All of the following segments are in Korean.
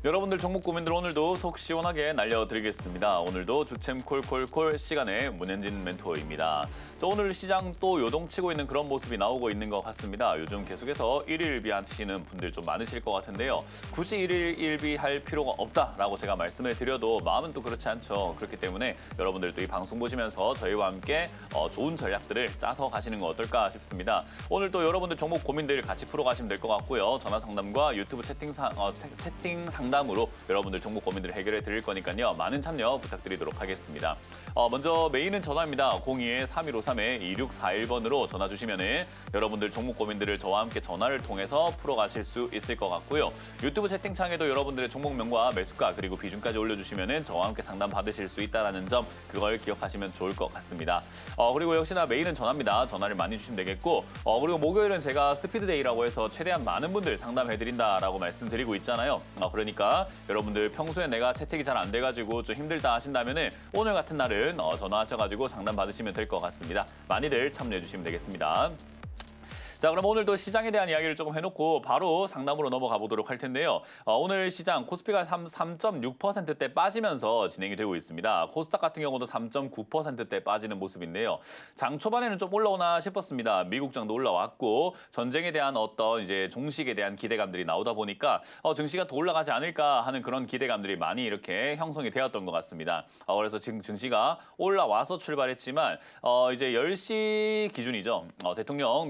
여러분들 종목 고민들 오늘도 속 시원하게 날려드리겠습니다. 오늘도 주챔 콜콜콜 시간에 문현진 멘토입니다. 오늘 시장 또 요동치고 있는 그런 모습이 나오고 있는 것 같습니다. 요즘 계속해서 일일비 하시는 분들 좀 많으실 것 같은데요. 굳이 일일비 할 필요가 없다라고 제가 말씀을 드려도 마음은 또 그렇지 않죠. 그렇기 때문에 여러분들도 이 방송 보시면서 저희와 함께 좋은 전략들을 짜서 가시는 거 어떨까 싶습니다. 오늘 또 여러분들 종목 고민들 같이 풀어가시면 될 것 같고요. 전화 상담과 유튜브 채팅 상담으로 여러분들 종목 고민들을 해결해 드릴 거니까요. 많은 참여 부탁드리도록 하겠습니다. 먼저 메인은 전화입니다. 02-3153-2641번으로 전화 주시면은 여러분들 종목 고민들을 저와 함께 전화를 통해서 풀어가실 수 있을 것 같고요. 유튜브 채팅창에도 여러분들의 종목명과 매수가 그리고 비중까지 올려주시면은 저와 함께 상담 받으실 수 있다는 점 그걸 기억하시면 좋을 것 같습니다. 그리고 역시나 메인은 전화입니다. 전화를 많이 주시면 되겠고 그리고 목요일은 제가 스피드데이라고 해서 최대한 많은 분들 상담해드린다라고 말씀드리고 있잖아요. 그러니까 여러분들 평소에 내가 채택이 잘 안 돼가지고 좀 힘들다 하신다면은 오늘 같은 날은 전화하셔가지고 상담 받으시면 될 것 같습니다. 많이들 참여해 주시면 되겠습니다. 자, 그럼 오늘도 시장에 대한 이야기를 조금 해놓고 바로 상담으로 넘어가 보도록 할 텐데요. 오늘 시장 코스피가 3.6%대 빠지면서 진행이 되고 있습니다. 코스닥 같은 경우도 3.9%대 빠지는 모습인데요. 장 초반에는 좀 올라오나 싶었습니다. 미국장도 올라왔고 전쟁에 대한 어떤 이제 종식에 대한 기대감들이 나오다 보니까 증시가 더 올라가지 않을까 하는 그런 기대감들이 많이 이렇게 형성이 되었던 것 같습니다. 그래서 지금 증시가 올라와서 출발했지만 이제 10시 기준이죠.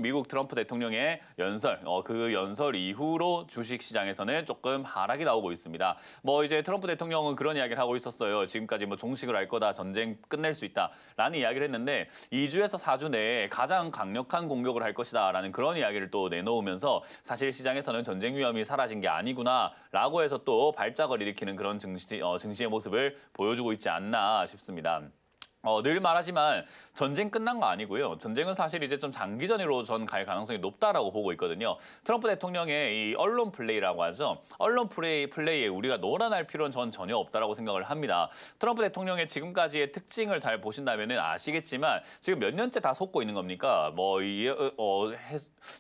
미국 트럼프 대통령의 연설, 그 연설 이후로 주식시장에서는 조금 하락이 나오고 있습니다. 이제 트럼프 대통령은 그런 이야기를 하고 있었어요. 지금까지 종식을 할 거다, 전쟁 끝낼 수 있다라는 이야기를 했는데 2주에서 4주 내에 가장 강력한 공격을 할 것이다라는 그런 이야기를 또 내놓으면서 사실 시장에서는 전쟁 위험이 사라진 게 아니구나라고 해서 또 발작을 일으키는 그런 증시의 모습을 보여주고 있지 않나 싶습니다. 늘 말하지만 전쟁 끝난 거 아니고요. 전쟁은 사실 이제 좀 장기전으로 전 갈 가능성이 높다라고 보고 있거든요. 트럼프 대통령의 이 언론 플레이라고 하죠. 언론 플레이에 우리가 놀아날 필요는 전 전혀 없다라고 생각을 합니다. 트럼프 대통령의 지금까지의 특징을 잘 보신다면은 아시겠지만 지금 몇 년째 다 속고 있는 겁니까?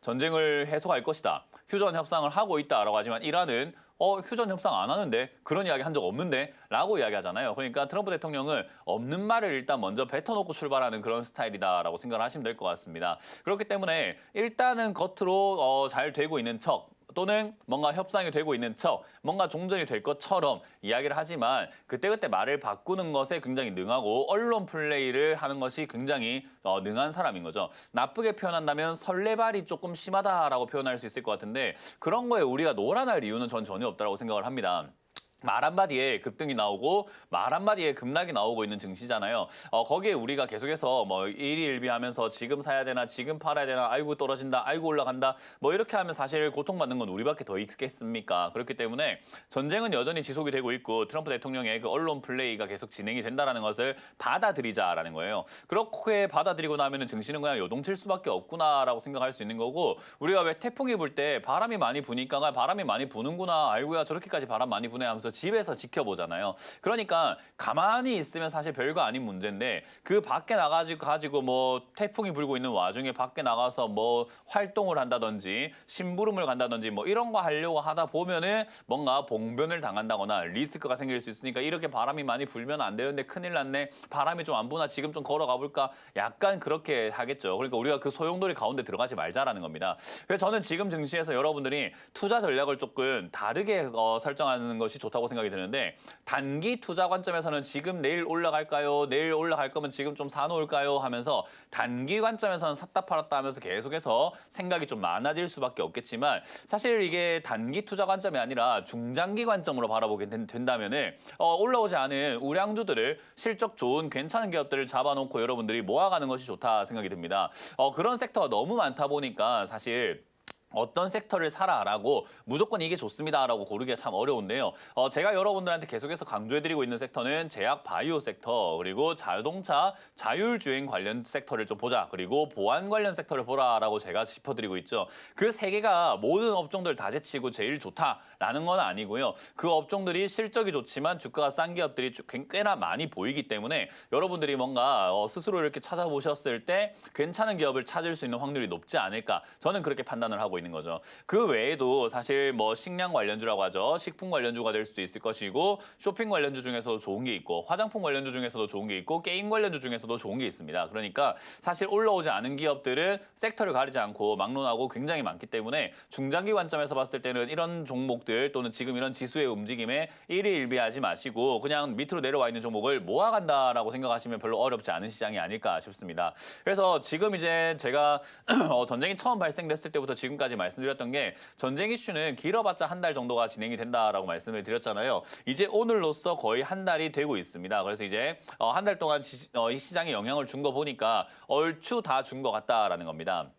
전쟁을 해소할 것이다. 휴전 협상을 하고 있다라고 하지만 이란은 휴전 협상 안 하는데 그런 이야기 한 적 없는데 라고 이야기하잖아요. 그러니까 트럼프 대통령은 없는 말을 일단 먼저 뱉어놓고 출발하는 그런 스타일이다라고 생각을 하시면 될 것 같습니다. 그렇기 때문에 일단은 겉으로 잘 되고 있는 척 또는 뭔가 협상이 되고 있는 척, 뭔가 종전이 될 것처럼 이야기를 하지만 그때그때 말을 바꾸는 것에 굉장히 능하고 언론 플레이를 하는 것이 굉장히 능한 사람인 거죠. 나쁘게 표현한다면 설레발이 조금 심하다라고 표현할 수 있을 것 같은데 그런 거에 우리가 놀아날 이유는 전 전혀 없다고 생각을 합니다. 말 한마디에 급등이 나오고 말 한마디에 급락이 나오고 있는 증시잖아요. 거기에 우리가 계속해서 일희일비하면서 지금 사야 되나 지금 팔아야 되나 아이고 떨어진다 아이고 올라간다 이렇게 하면 사실 고통받는 건 우리밖에 더 있겠습니까? 그렇기 때문에 전쟁은 여전히 지속이 되고 있고 트럼프 대통령의 그 언론 플레이가 계속 진행이 된다는 것을 받아들이자라는 거예요. 그렇게 받아들이고 나면은 증시는 그냥 요동칠 수밖에 없구나라고 생각할 수 있는 거고 우리가 왜 태풍이 불 때 바람이 많이 부니까 바람이 많이 부는구나 아이고야 저렇게까지 바람 많이 부네 하면서 집에서 지켜보잖아요. 그러니까 가만히 있으면 사실 별거 아닌 문제인데 그 밖에 나가지고 태풍이 불고 있는 와중에 밖에 나가서 활동을 한다든지 심부름을 간다든지 이런 거 하려고 하다 보면은 뭔가 봉변을 당한다거나 리스크가 생길 수 있으니까 이렇게 바람이 많이 불면 안 되는데 큰일 났네. 바람이 좀 안 부나 지금 좀 걸어가 볼까? 약간 그렇게 하겠죠. 그러니까 우리가 그 소용돌이 가운데 들어가지 말자라는 겁니다. 그래서 저는 지금 증시에서 여러분들이 투자 전략을 조금 다르게 설정하는 것이 좋다고 생각이 드는데 단기 투자 관점에서는 지금 내일 올라갈까요? 내일 올라갈 거면 지금 좀 사놓을까요? 하면서 단기 관점에서는 샀다 팔았다 하면서 계속해서 생각이 좀 많아질 수밖에 없겠지만 사실 이게 단기 투자 관점이 아니라 중장기 관점으로 바라보게 된다면은 올라오지 않은 우량주들을 실적 좋은 괜찮은 기업들을 잡아놓고 여러분들이 모아가는 것이 좋다 생각이 듭니다. 그런 섹터가 너무 많다 보니까 사실 어떤 섹터를 사라라고 무조건 이게 좋습니다라고 고르기가 참 어려운데요. 제가 여러분들한테 계속해서 강조해드리고 있는 섹터는 제약 바이오 섹터 그리고 자동차 자율주행 관련 섹터를 좀 보자. 그리고 보안 관련 섹터를 보라라고 제가 짚어드리고 있죠. 그 세 개가 모든 업종들 다 제치고 제일 좋다라는 건 아니고요. 그 업종들이 실적이 좋지만 주가가 싼 기업들이 꽤나 많이 보이기 때문에 여러분들이 뭔가 스스로 이렇게 찾아보셨을 때 괜찮은 기업을 찾을 수 있는 확률이 높지 않을까. 저는 그렇게 판단을 하고 있는 있는 거죠. 그 외에도 사실 뭐 식량 관련주라고 하죠. 식품 관련주가 될 수도 있을 것이고 쇼핑 관련주 중에서도 좋은 게 있고 화장품 관련주 중에서도 좋은 게 있고 게임 관련주 중에서도 좋은 게 있습니다. 그러니까 사실 올라오지 않은 기업들은 섹터를 가리지 않고 막론하고 굉장히 많기 때문에 중장기 관점에서 봤을 때는 이런 종목들 또는 지금 이런 지수의 움직임에 일희일비하지 마시고 그냥 밑으로 내려와 있는 종목을 모아간다라고 생각하시면 별로 어렵지 않은 시장이 아닐까 싶습니다. 그래서 지금 이제 제가 전쟁이 처음 발생됐을 때부터 지금까지 말씀드렸던 게 전쟁 이슈는 길어봤자 한 달 정도가 진행이 된다라고 말씀을 드렸잖아요. 이제 오늘로써 거의 한 달이 되고 있습니다. 그래서 이제 한 달 동안 이 시장에 영향을 준 거 보니까 얼추 다 준 것 같다라는 겁니다.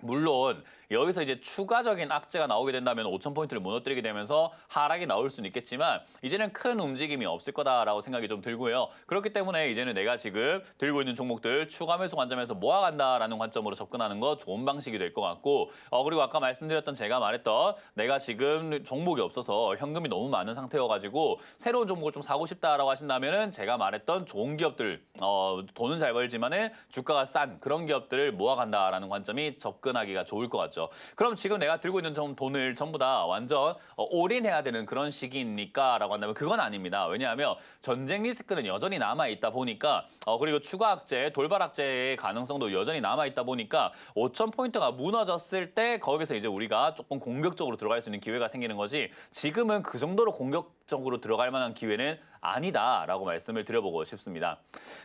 물론 여기서 이제 추가적인 악재가 나오게 된다면 5,000포인트를 무너뜨리게 되면서 하락이 나올 수는 있겠지만 이제는 큰 움직임이 없을 거다라고 생각이 좀 들고요. 그렇기 때문에 이제는 내가 지금 들고 있는 종목들 추가 매수 관점에서 모아간다라는 관점으로 접근하는 거 좋은 방식이 될 것 같고 그리고 아까 말씀드렸던 제가 말했던 내가 지금 종목이 없어서 현금이 너무 많은 상태여가지고 새로운 종목을 좀 사고 싶다라고 하신다면은 제가 말했던 좋은 기업들 돈은 잘 벌지만은 주가가 싼 그런 기업들을 모아간다라는 관점이 접근하기가 좋을 것 같죠. 그럼 지금 내가 들고 있는 돈을 전부 다 완전 올인해야 되는 그런 시기입니까? 라고 한다면 그건 아닙니다. 왜냐하면 전쟁 리스크는 여전히 남아있다 보니까 그리고 추가 악재, 돌발 악재의 가능성도 여전히 남아있다 보니까 5,000포인트가 무너졌을 때 거기서 이제 우리가 조금 공격적으로 들어갈 수 있는 기회가 생기는 거지 지금은 그 정도로 공격적으로 들어갈 만한 기회는 아니다라고 말씀을 드려보고 싶습니다.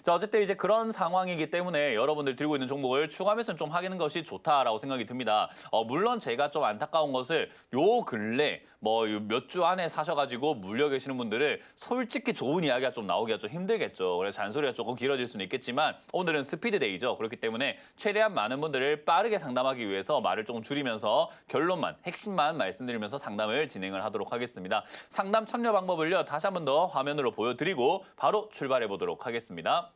자, 어쨌든 이제 그런 상황이기 때문에 여러분들 들고 있는 종목을 추가 매수는 좀 하는 것이 좋다라고 생각이 듭니다. 물론 제가 좀 안타까운 것은 요 근래 뭐 몇 주 안에 사셔가지고 물려 계시는 분들은 솔직히 좋은 이야기가 좀 나오기가 좀 힘들겠죠. 그래서 잔소리가 조금 길어질 수는 있겠지만 오늘은 스피드데이죠. 그렇기 때문에 최대한 많은 분들을 빠르게 상담하기 위해서 말을 조금 줄이면서 결론만, 핵심만 말씀드리면서 상담을 진행을 하도록 하겠습니다. 상담 참여 방법을요. 다시 한 번 더 화면으로 보여드리고 바로 출발해 보도록 하겠습니다.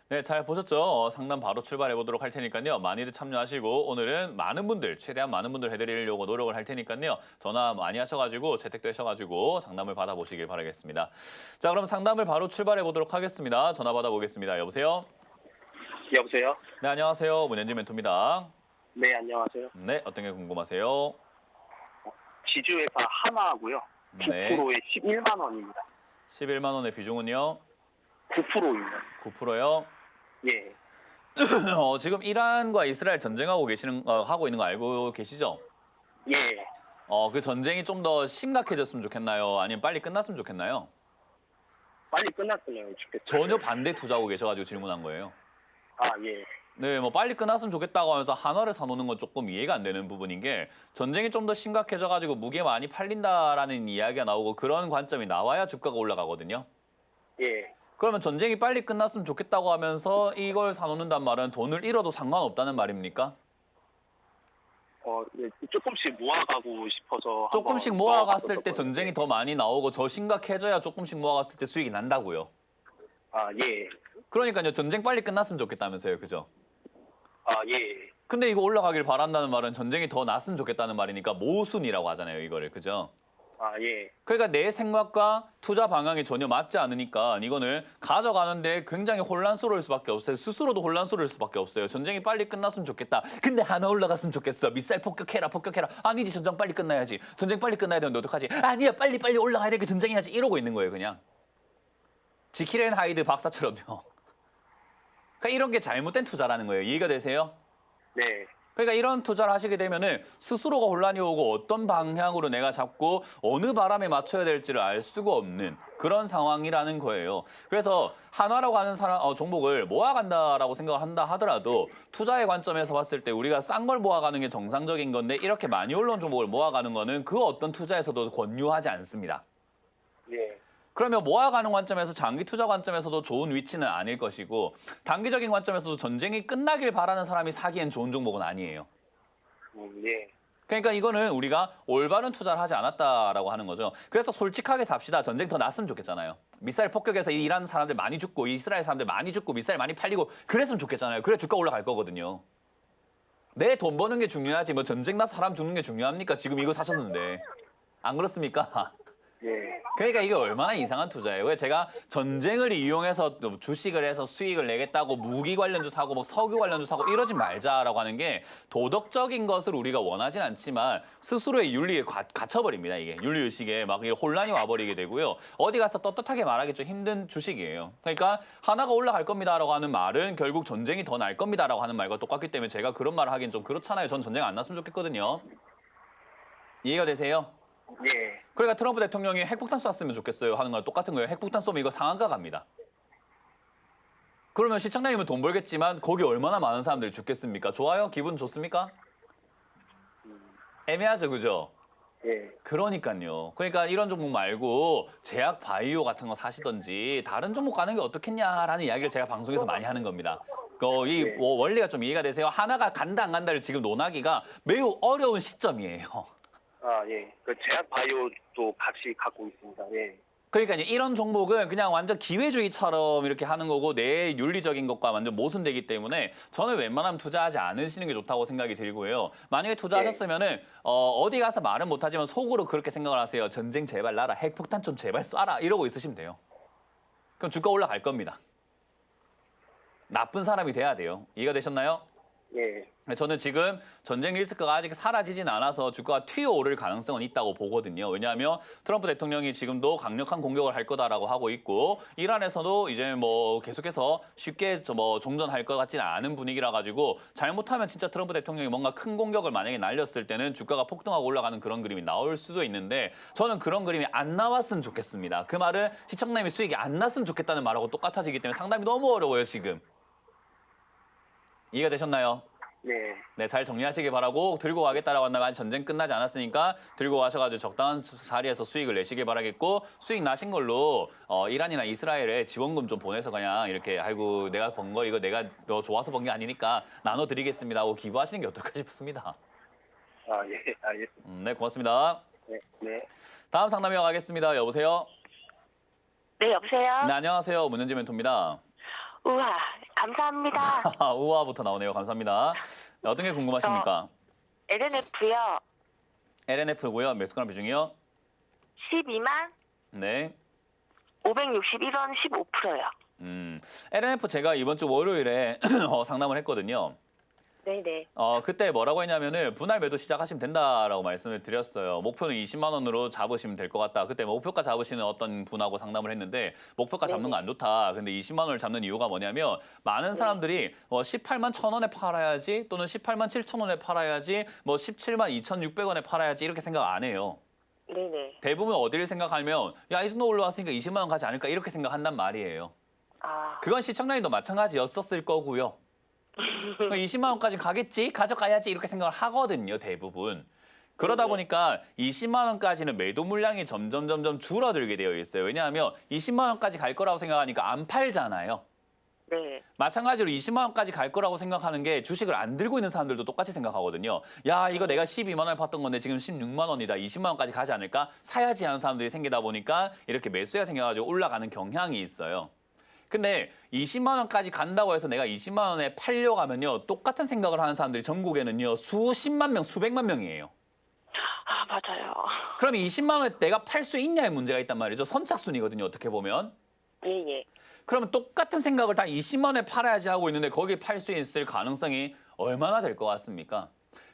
네, 잘 보셨죠? 상담 바로 출발해 보도록 할 테니까요. 많이들 참여하시고 오늘은 많은 분들, 최대한 많은 분들 해드리려고 노력을 할 테니까요. 전화 많이 하셔가지고 재택되셔가지고 상담을 받아보시길 바라겠습니다. 자, 그럼 상담을 바로 출발해 보도록 하겠습니다. 전화 받아보겠습니다. 여보세요? 여보세요? 네, 안녕하세요. 문현진 멘토입니다. 네, 안녕하세요. 네, 어떤 게 궁금하세요? 지주회사 하나하고요. 네. 9%에 11만 원입니다. 11만 원의 비중은요? 9%입니다. 9%요? 예. 지금 이란과 이스라엘 전쟁하고 하고 있는 거 알고 계시죠? 예. 그 전쟁이 좀 더 심각해졌으면 좋겠나요? 아니면 빨리 끝났으면 좋겠나요? 빨리 끝났으면 좋겠어요. 전혀 반대 투자하고 계셔가지고 질문한 거예요. 아, 예. 네, 뭐 빨리 끝났으면 좋겠다고 하면서 한화를 사놓는 건 조금 이해가 안 되는 부분인 게 전쟁이 좀 더 심각해져가지고 무게 많이 팔린다라는 이야기가 나오고 그런 관점이 나와야 주가가 올라가거든요. 예. 그러면 전쟁이 빨리 끝났으면 좋겠다고 하면서 이걸 사놓는단 말은 돈을 잃어도 상관없다는 말입니까? 예, 조금씩 모아가고 싶어서. 조금씩 모아갔을 때 전쟁이 더 많이 나오고 더 심각해져야 조금씩 모아갔을 때 수익이 난다고요. 아, 예. 그러니까요, 전쟁 빨리 끝났으면 좋겠다면서요, 그죠? 아, 예. 근데 이거 올라가길 바란다는 말은 전쟁이 더 났으면 좋겠다는 말이니까 모순이라고 하잖아요, 이거를, 그죠? 아, 예. 그러니까 내 생각과 투자 방향이 전혀 맞지 않으니까 이거는 가져가는데 굉장히 혼란스러울 수밖에 없어요. 스스로도 혼란스러울 수밖에 없어요. 전쟁이 빨리 끝났으면 좋겠다. 근데 하나 올라갔으면 좋겠어. 미사일 폭격해라, 폭격해라. 아니지, 전쟁 빨리 끝나야지. 전쟁 빨리 끝나야 되는데 어떡하지? 아니야, 빨리 올라가야 돼. 그 전쟁해야지. 이러고 있는 거예요, 그냥. 지킬 앤 하이드 박사처럼요. 그러니까 이런 게 잘못된 투자라는 거예요. 이해가 되세요? 네. 그러니까 이런 투자를 하시게 되면은 스스로가 혼란이 오고 어떤 방향으로 내가 잡고 어느 바람에 맞춰야 될지를 알 수가 없는 그런 상황이라는 거예요. 그래서 한화라고 하는 종목을 모아간다라고 생각을 한다 하더라도 투자의 관점에서 봤을 때 우리가 싼 걸 모아가는 게 정상적인 건데 이렇게 많이 올라온 종목을 모아가는 거는 그 어떤 투자에서도 권유하지 않습니다. 예. 그러면 모아가는 관점에서 장기 투자 관점에서도 좋은 위치는 아닐 것이고 단기적인 관점에서도 전쟁이 끝나길 바라는 사람이 사기엔 좋은 종목은 아니에요. 예. 그러니까 이거는 우리가 올바른 투자를 하지 않았다라고 하는 거죠. 그래서 솔직하게 삽시다. 전쟁 더 났으면 좋겠잖아요. 미사일 폭격에서 이란 사람들 많이 죽고 이스라엘 사람들 많이 죽고 미사일 많이 팔리고 그랬으면 좋겠잖아요. 그래 주가 올라갈 거거든요. 내 돈 버는 게 중요하지 뭐 전쟁 나서 사람 죽는 게 중요합니까? 지금 이거 사셨는데. 안 그렇습니까? 예. 그러니까 이게 얼마나 이상한 투자예요. 왜 제가 전쟁을 이용해서 또 주식을 해서 수익을 내겠다고 무기 관련주 사고 뭐 석유 관련주 사고 이러지 말자라고 하는 게 도덕적인 것을 우리가 원하진 않지만 스스로의 윤리에 갇혀버립니다. 이게 윤리의식에 막 혼란이 와버리게 되고요. 어디 가서 떳떳하게 말하기 좀 힘든 주식이에요. 그러니까 하나가 올라갈 겁니다라고 하는 말은 결국 전쟁이 더 날 겁니다라고 하는 말과 똑같기 때문에 제가 그런 말을 하긴 좀 그렇잖아요. 전 전쟁 안 났으면 좋겠거든요. 이해가 되세요? 예. 그러니까 트럼프 대통령이 핵폭탄 쐈으면 좋겠어요 하는 거랑 똑같은 거예요. 핵폭탄 쏘면 이거 상한가 갑니다. 그러면 시청자님은 돈 벌겠지만 거기 얼마나 많은 사람들이 죽겠습니까? 좋아요? 기분 좋습니까? 애매하죠, 그죠? 예. 그러니까요. 그러니까 이런 종목 말고 제약 바이오 같은 거 사시던지 다른 종목 가는 게 어떻겠냐라는 이야기를 제가 방송에서 많이 하는 겁니다. 이 네. 원리가 좀 이해가 되세요? 하나가 간다 안 간다를 지금 논하기가 매우 어려운 시점이에요. 예. 그 제약 바이오도 같이 갖고 있습니다. 예. 그러니까 이제 이런 종목은 그냥 완전 기회주의처럼 이렇게 하는 거고 내 윤리적인 것과 완전 모순되기 때문에 저는 웬만하면 투자하지 않으시는 게 좋다고 생각이 들고요. 만약에 투자하셨으면은 어디 가서 말은 못하지만 속으로 그렇게 생각을 하세요. 전쟁 제발 나라, 핵폭탄 좀 제발 쏴라 이러고 있으시면 돼요. 그럼 주가 올라갈 겁니다. 나쁜 사람이 돼야 돼요. 이해가 되셨나요? 예. 저는 지금 전쟁 리스크가 아직 사라지진 않아서 주가가 튀어오를 가능성은 있다고 보거든요. 왜냐하면 트럼프 대통령이 지금도 강력한 공격을 할 거다라고 하고 있고 이란에서도 이제 뭐 계속해서 쉽게 뭐 종전할 것 같지는 않은 분위기라 가지고 잘못하면 진짜 트럼프 대통령이 뭔가 큰 공격을 만약에 날렸을 때는 주가가 폭등하고 올라가는 그런 그림이 나올 수도 있는데 저는 그런 그림이 안 나왔으면 좋겠습니다. 그 말은 시청자님이 수익이 안 났으면 좋겠다는 말하고 똑같아지기 때문에 상담이 너무 어려워요, 지금. 이해가 되셨나요? 네. 네, 잘 정리하시기 바라고 들고 가겠다라고 한다면 아직 전쟁 끝나지 않았으니까 들고 가셔가지고 적당한 자리에서 수익을 내시길 바라겠고 수익 나신 걸로 이란이나 이스라엘에 지원금 좀 보내서 그냥 이렇게 아이고 내가 번 거 이거 내가 너 좋아서 번 게 아니니까 나눠드리겠습니다 하고 기부하시는 게 어떨까 싶습니다. 예. 알겠습니다. 네, 고맙습니다. 네. 네. 다음 상담 이어가겠습니다. 여보세요? 네, 여보세요? 네, 안녕하세요. 문현지 멘토입니다. 우와, 감사합니다. 우아부터 나오네요. 감사합니다. 네, 어떤 게 궁금하십니까? LNF요. LNF고요. 매수가랑 비중이요? 12만 네. 561원 15%요. LNF 제가 이번 주 월요일에 상담을 했거든요. 네네. 그때 뭐라고 했냐면은 분할 매도 시작하시면 된다라고 말씀을 드렸어요. 목표는 20만 원으로 잡으시면 될 것 같다. 그때 목표가 잡으시는 어떤 분하고 상담을 했는데 목표가 잡는 거 안 좋다. 근데 20만 원을 잡는 이유가 뭐냐면 많은 사람들이 18만 1,000원에 팔아야지 또는 18만 7,000원에 팔아야지 뭐 17만 2,600원에 팔아야지 이렇게 생각 안 해요. 네네. 대부분 대부분 어디를 생각하면 야, 이 정도 올라왔으니까 20만 원 가지 않을까 이렇게 생각한단 말이에요. 아, 그건 시청자님도 마찬가지였었을 거고요. 20만 원까지 가겠지? 가져가야지 이렇게 생각을 하거든요, 대부분. 그러다 보니까 20만 원까지는 매도 물량이 점점 줄어들게 되어 있어요. 왜냐하면 20만 원까지 갈 거라고 생각하니까 안 팔잖아요. 네. 마찬가지로 20만 원까지 갈 거라고 생각하는 게 주식을 안 들고 있는 사람들도 똑같이 생각하거든요. 야, 이거 내가 12만 원에 팠던 건데 지금 16만 원이다. 20만 원까지 가지 않을까? 사야지 하는 사람들이 생기다 보니까 이렇게 매수가 생겨가지고 올라가는 경향이 있어요. 근데 20만 원까지 간다고 해서 내가 20만 원에 팔려고 하면요. 똑같은 생각을 하는 사람들이 전국에는요. 수십만 명, 수백만 명이에요. 아, 맞아요. 그럼 20만 원에 내가 팔 수 있냐의 문제가 있단 말이죠. 선착순이거든요. 어떻게 보면. 예. 그러면 똑같은 생각을 다 20만 원에 팔아야지 하고 있는데 거기 팔 수 있을 가능성이 얼마나 될 것 같습니까?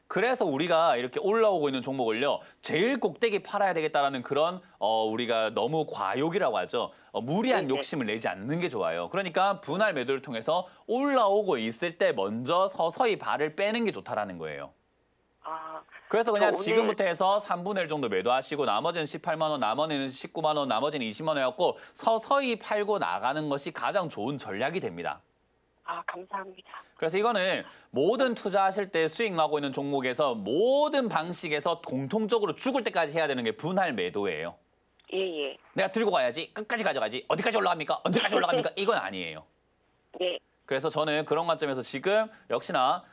그래서 우리가 이렇게 올라오고 있는 종목을요. 제일 꼭대기 팔아야 되겠다라는 그런 우리가 너무 과욕이라고 하죠. 무리한 네네. 욕심을 내지 않는 게 좋아요. 그러니까 분할 매도를 통해서 올라오고 있을 때 먼저 서서히 발을 빼는 게 좋다라는 거예요. 아, 그래서 그냥 오늘- 지금부터 해서 3분의 1 정도 매도하시고 나머지는 18만 원, 나머지는 19만 원, 나머지는 20만 원 해갖고 서서히 팔고 나가는 것이 가장 좋은 전략이 됩니다. 아, 감사합니다. 그래서 이거는 모든 투자하실 때 수익 나고 있는 종목에서 모든 방식에서 공통적으로 죽을 때까지 해야 되는 게 분할 매도예요. 예, 예. 내가 들고 가야지. 끝까지 가져가지. 어디까지 올라갑니까? 언제까지 올라갑니까? 이건 아니에요. 네. 그래서 저는 그런 관점에서 지금 역시나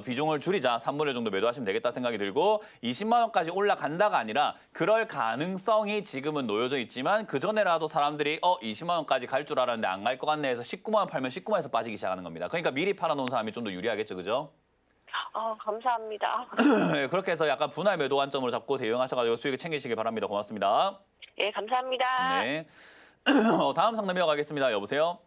비중을 줄이자 3분의 1 정도 매도하시면 되겠다 생각이 들고 20만 원까지 올라간다가 아니라 그럴 가능성이 지금은 놓여져 있지만 그전에라도 사람들이 20만 원까지 갈 줄 알았는데 안 갈 것 같네 해서 19만 원 팔면 19만 원에서 빠지기 시작하는 겁니다. 그러니까 미리 팔아놓은 사람이 좀 더 유리하겠죠. 그죠? 감사합니다. 네, 그렇게 해서 약간 분할 매도 관점으로 잡고 대응하셔가지고 수익을 챙기시기 바랍니다. 고맙습니다. 예, 감사합니다. 네. 다음 상담 이어가겠습니다. 여보세요?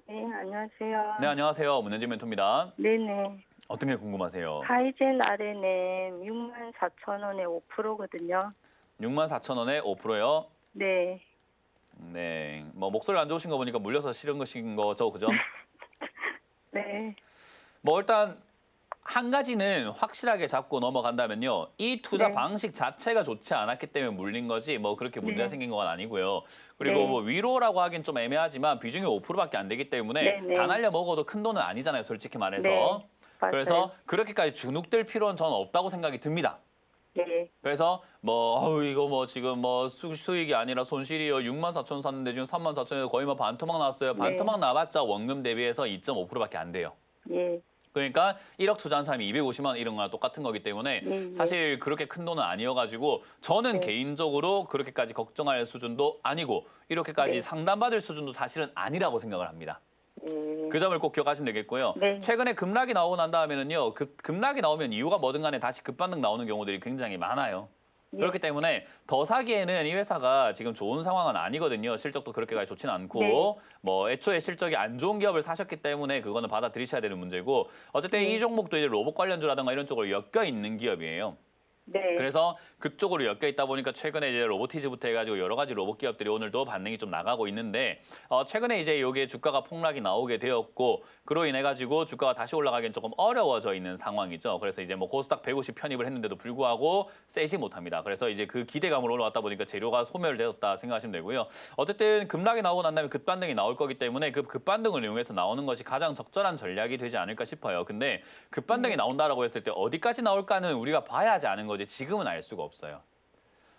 네, 안녕하세요. 네, 안녕하세요. 문현진 멘토입니다. 네네. 어떤 게 궁금하세요? 하이젠 RNM 64,000원에 5%거든요. 64,000원에 5%요? 네. 네. 뭐 목소리 안 좋으신 거 보니까 물려서 싫은 것인 거죠, 그죠? 네. 뭐 일단 한 가지는 확실하게 잡고 넘어간다면요. 이 투자 네. 방식 자체가 좋지 않았기 때문에 물린 거지 뭐 그렇게 문제가 네. 생긴 건 아니고요. 그리고 네. 뭐 위로라고 하긴 좀 애매하지만 비중이 5%밖에 안 되기 때문에 네, 네. 다 날려 먹어도 큰 돈은 아니잖아요, 솔직히 말해서. 네. 맞아요. 그래서 그렇게까지 주눅들 필요는 저는 없다고 생각이 듭니다. 네. 그래서 뭐 이거 뭐 지금 뭐 수익이 아니라 손실이요. 64,000원 샀는데 지금 34,000원에 거의 뭐 반토막 나왔어요. 네. 반토막 나봤자 원금 대비해서 2.5%밖에 안 돼요. 예. 그러니까 1억 투자한 사람이 250만 원 이런 거랑 똑같은 거기 때문에 네, 사실 그렇게 큰 돈은 아니어가지고 저는 네. 개인적으로 그렇게까지 걱정할 수준도 아니고 이렇게까지 네. 상담받을 수준도 사실은 아니라고 생각을 합니다. 예. 그 점을 꼭 기억하시면 되겠고요. 네. 최근에 급락이 나오고 난 다음에는요. 급락이 나오면 이유가 뭐든 간에 다시 급반등 나오는 경우들이 굉장히 많아요. 예. 그렇기 때문에 더 사기에는 이 회사가 지금 좋은 상황은 아니거든요. 실적도 그렇게까지 좋지는 않고 네. 뭐 애초에 실적이 안 좋은 기업을 사셨기 때문에 그거는 받아들이셔야 되는 문제고 어쨌든 네. 이 종목도 이제 로봇 관련주라든가 이런 쪽으로 엮여 있는 기업이에요. 네. 그래서 그쪽으로 엮여 있다 보니까 최근에 이제 로보티즈부터 해가지고 여러 가지 로봇 기업들이 오늘도 반응이 좀 나가고 있는데 최근에 이제 이게 주가가 폭락이 나오게 되었고 그로 인해 가지고 주가가 다시 올라가기엔 조금 어려워져 있는 상황이죠. 그래서 이제 뭐 코스닥 150 편입을 했는데도 불구하고 세지 못합니다. 그래서 이제 그 기대감으로 올라왔다 보니까 재료가 소멸되었다 생각하시면 되고요. 어쨌든 급락이 나오고 난 다음에 급반등이 나올 거기 때문에 그 급반등을 이용해서 나오는 것이 가장 적절한 전략이 되지 않을까 싶어요. 근데 급반등이 나온다라고 했을 때 어디까지 나올까는 우리가 봐야 하지 않은 거지 지금은 알 수가 없어요.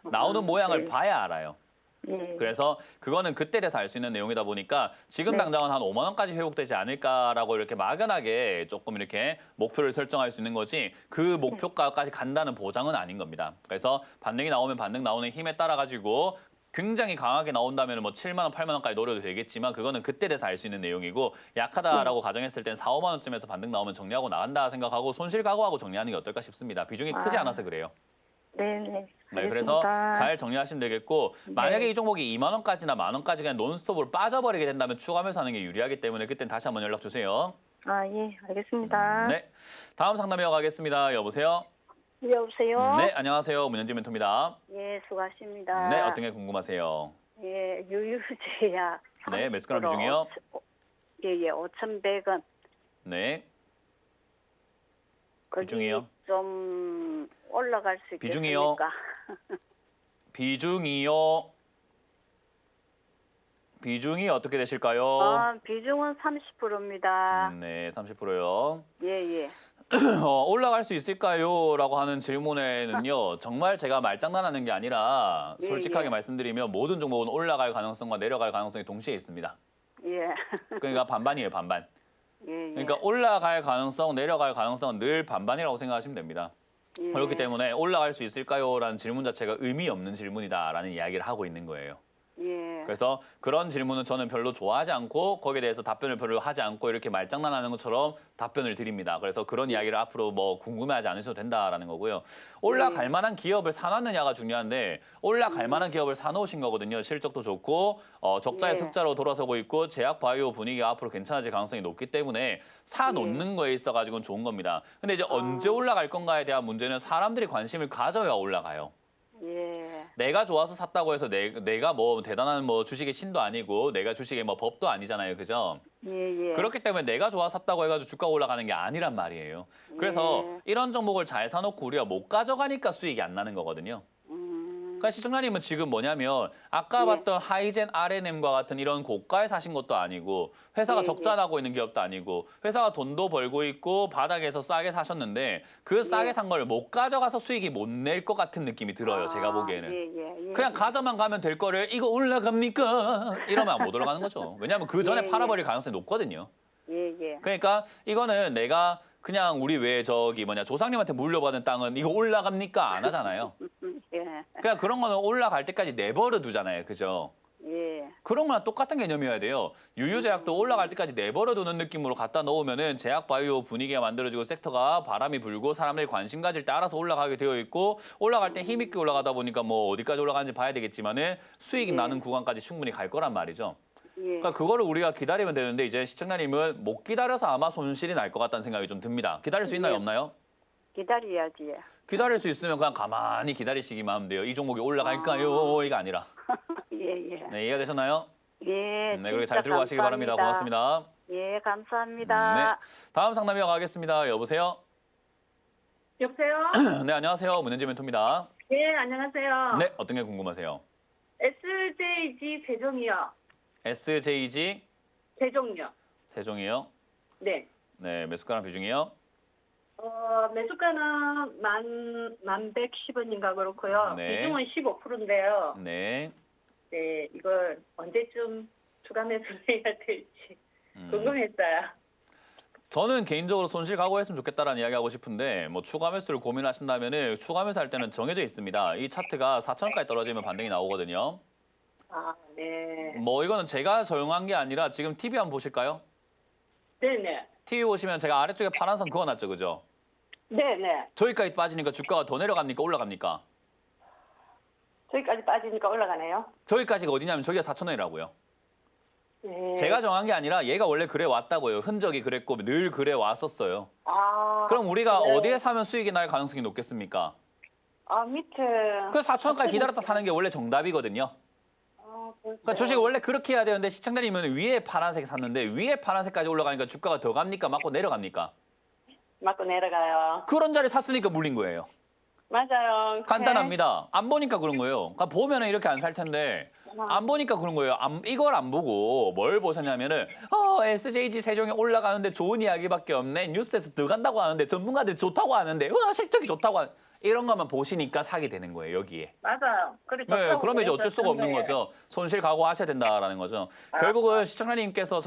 나오는 모양을 네. 봐야 알아요. 예. 그래서 그거는 그때 돼서 알 수 있는 내용이다 보니까 지금 네. 당장은 한 5만 원까지 회복되지 않을까라고 이렇게 막연하게 조금 이렇게 목표를 설정할 수 있는 거지 그 목표가까지 간다는 보장은 아닌 겁니다. 그래서 반등이 나오면 반등 나오는 힘에 따라 가지고 굉장히 강하게 나온다면 뭐 7만 원, 8만 원까지 노려도 되겠지만 그거는 그때 돼서 알 수 있는 내용이고 약하다라고 가정했을 땐 4, 5만 원쯤에서 반등 나오면 정리하고 나간다 생각하고 손실 각오하고 정리하는 게 어떨까 싶습니다. 비중이 크지 아. 않아서 그래요. 네네. 네, 그래서 알겠습니다. 잘 정리하시면 되겠고 네. 만약에 이 종목이 2만 원까지나 만 원까지 그냥 논스톱으로 빠져버리게 된다면 추가 매수하는 게 유리하기 때문에 그땐 다시 한번 연락 주세요. 예, 알겠습니다. 네, 다음 상담 이어가겠습니다. 여보세요? 여보세요? 네, 안녕하세요. 문현진 멘토입니다. 예, 수고하십니다. 네, 어떤 게 궁금하세요? 예, 유유제약. 네, 매수가랑 비중이요? 예, 5,100원. 네, 거기 비중이요? 좀 올라갈 수 있겠습니까? 비중이요? 비중이요? 비중이 어떻게 되실까요? 비중은 30%입니다. 네, 30%요. 예, 예. 올라갈 수 있을까요? 라고 하는 질문에는요. 정말 제가 말장난하는 게 아니라 예, 솔직하게 예. 말씀드리면 모든 종목은 올라갈 가능성과 내려갈 가능성이 동시에 있습니다. 예. 그러니까 반반이에요, 반반. 예, 예. 그러니까 올라갈 가능성, 내려갈 가능성은 늘 반반이라고 생각하시면 됩니다. 예. 그렇기 때문에 올라갈 수 있을까요? 라는 질문 자체가 의미 없는 질문이다라는 이야기를 하고 있는 거예요. 예. 그래서 그런 질문은 저는 별로 좋아하지 않고 거기에 대해서 답변을 별로 하지 않고 이렇게 말장난하는 것처럼 답변을 드립니다. 그래서 그런 이야기를 앞으로 뭐 궁금해하지 않으셔도 된다라는 거고요. 올라갈 만한 기업을 사놨느냐가 중요한데 올라갈 만한 기업을 사놓으신 거거든요. 실적도 좋고 적자의 예. 흑자로 돌아서고 있고 제약 바이오 분위기가 앞으로 괜찮아질 가능성이 높기 때문에 사놓는 거에 있어가지고는 좋은 겁니다. 근데 이제 언제 올라갈 건가에 대한 문제는 사람들이 관심을 가져야 올라가요. 예. 내가 좋아서 샀다고 해서 내가 뭐 대단한 뭐 주식의 신도 아니고 내가 주식의 뭐 법도 아니잖아요. 그죠? 예, 예. 그렇기 때문에 내가 좋아서 샀다고 해가지고 주가가 올라가는 게 아니란 말이에요. 그래서 예. 이런 종목을 잘 사놓고 우리가 못 가져가니까 수익이 안 나는 거거든요. 그러니까 시청자님은 지금 뭐냐면 아까 예. 봤던 하이젠 R&M과 같은 이런 고가에 사신 것도 아니고 회사가 예, 적자나고 있는 기업도 아니고 회사가 돈도 벌고 있고 바닥에서 싸게 사셨는데 그 싸게 예. 산 걸 못 가져가서 수익이 못 낼 것 같은 느낌이 들어요. 제가 보기에는. 예. 그냥 가져만 가면 될 거를 이거 올라갑니까? 이러면 못 올라가는 거죠. 왜냐하면 그 전에 예, 팔아버릴 가능성이 높거든요. 예. 그러니까 이거는 내가 그냥 우리 왜 저기 뭐냐 조상님한테 물려받은 땅은 이거 올라갑니까? 안 하잖아요. 예. 그냥 그런 거는 올라갈 때까지 내버려 두잖아요. 그죠? 예. 그런 거랑 똑같은 개념이어야 돼요. 유유제약도 올라갈 때까지 내버려 두는 느낌으로 갖다 놓으면은 제약 바이오 분위기가 만들어지고 섹터가 바람이 불고 사람들이 관심 가질 때 알아서 올라가게 되어 있고 올라갈 때 힘있게 올라가다 보니까 뭐 어디까지 올라가는지 봐야 되겠지만은 수익이 예. 나는 구간까지 충분히 갈 거란 말이죠. 예. 그러니까 그거를 우리가 기다리면 되는데 이제 시청자님은 못 기다려서 아마 손실이 날 것 같다는 생각이 좀 듭니다. 기다릴 수 있나요, 예. 없나요? 기다려야지. 기다릴 수 있으면 그냥 가만히 기다리시기만 하면 돼요. 이 종목이 올라갈까요? 이가 아니라. 예. 네, 이해가 되셨나요? 예. 네, 그렇게 진짜 잘 들고 가시기 바랍니다. 고맙습니다. 예, 감사합니다. 네, 다음 상담 이어가겠습니다. 여보세요? 여보세요? 네, 안녕하세요. 문현지 멘토입니다. 네, 안녕하세요. 네, 어떤 게 궁금하세요? SJG 세종이요. SJG 세종요. 세종이요. 네. 네, 매수가랑 비중이요. 매수가는 만 110원인가 그렇고요. 네. 비중은 15%인데요. 네. 네, 이걸 언제쯤 추가 매수를 해야 될지 음. 궁금했어요. 저는 개인적으로 손실 각오했으면 좋겠다라는 이야기 하고 싶은데 뭐 추가 매수를 고민하신다면은 추가 매수할 때는 정해져 있습니다. 이 차트가 4천원까지 떨어지면 반등이 나오거든요. 아, 네. 뭐 이거는 제가 적용한 게 아니라 지금 TV 한번 보실까요? 네네. TV 보시면 제가 아래쪽에 파란 선 그어놨죠, 그죠? 네네. 저기까지 빠지니까 주가가 더 내려갑니까, 올라갑니까? 저기까지 빠지니까 올라가네요. 저기까지가 어디냐면 저기가 4천원이라고요. 네. 제가 정한 게 아니라 얘가 원래 그래 왔다고요. 흔적이 그랬고 늘 그래 왔었어요. 아. 그럼 우리가 네. 어디에 사면 수익이 날 가능성이 높겠습니까? 아, 밑에. 그 4천원까지 기다렸다 사는 게 원래 정답이거든요. 그러니까 주식 원래 그렇게 해야 되는데 시청자님은 위에 파란색 샀는데 위에 파란색까지 올라가니까 주가가 더 갑니까? 맞고 내려갑니까? 맞고 내려가요. 그런 자리 샀으니까 물린 거예요. 맞아요. 간단합니다. 안 보니까 그런 거예요. 그러니까 보면은 이렇게 안 살 텐데 안 보니까 그런 거예요. 이걸 안 보고 뭘 보셨냐면은 SJG 세종이 올라가는데 좋은 이야기밖에 없네. 뉴스에서 들어간다고 하는데 전문가들이 좋다고 하는데 실적이 좋다고 이런 것만 보시니까 사게 되는 거예요. 여기에. 맞아요. 네, 그러면 이제 어쩔 수가 없는 거죠. 손실 각오하셔야 된다라는 거죠. 결국은 시청자님께서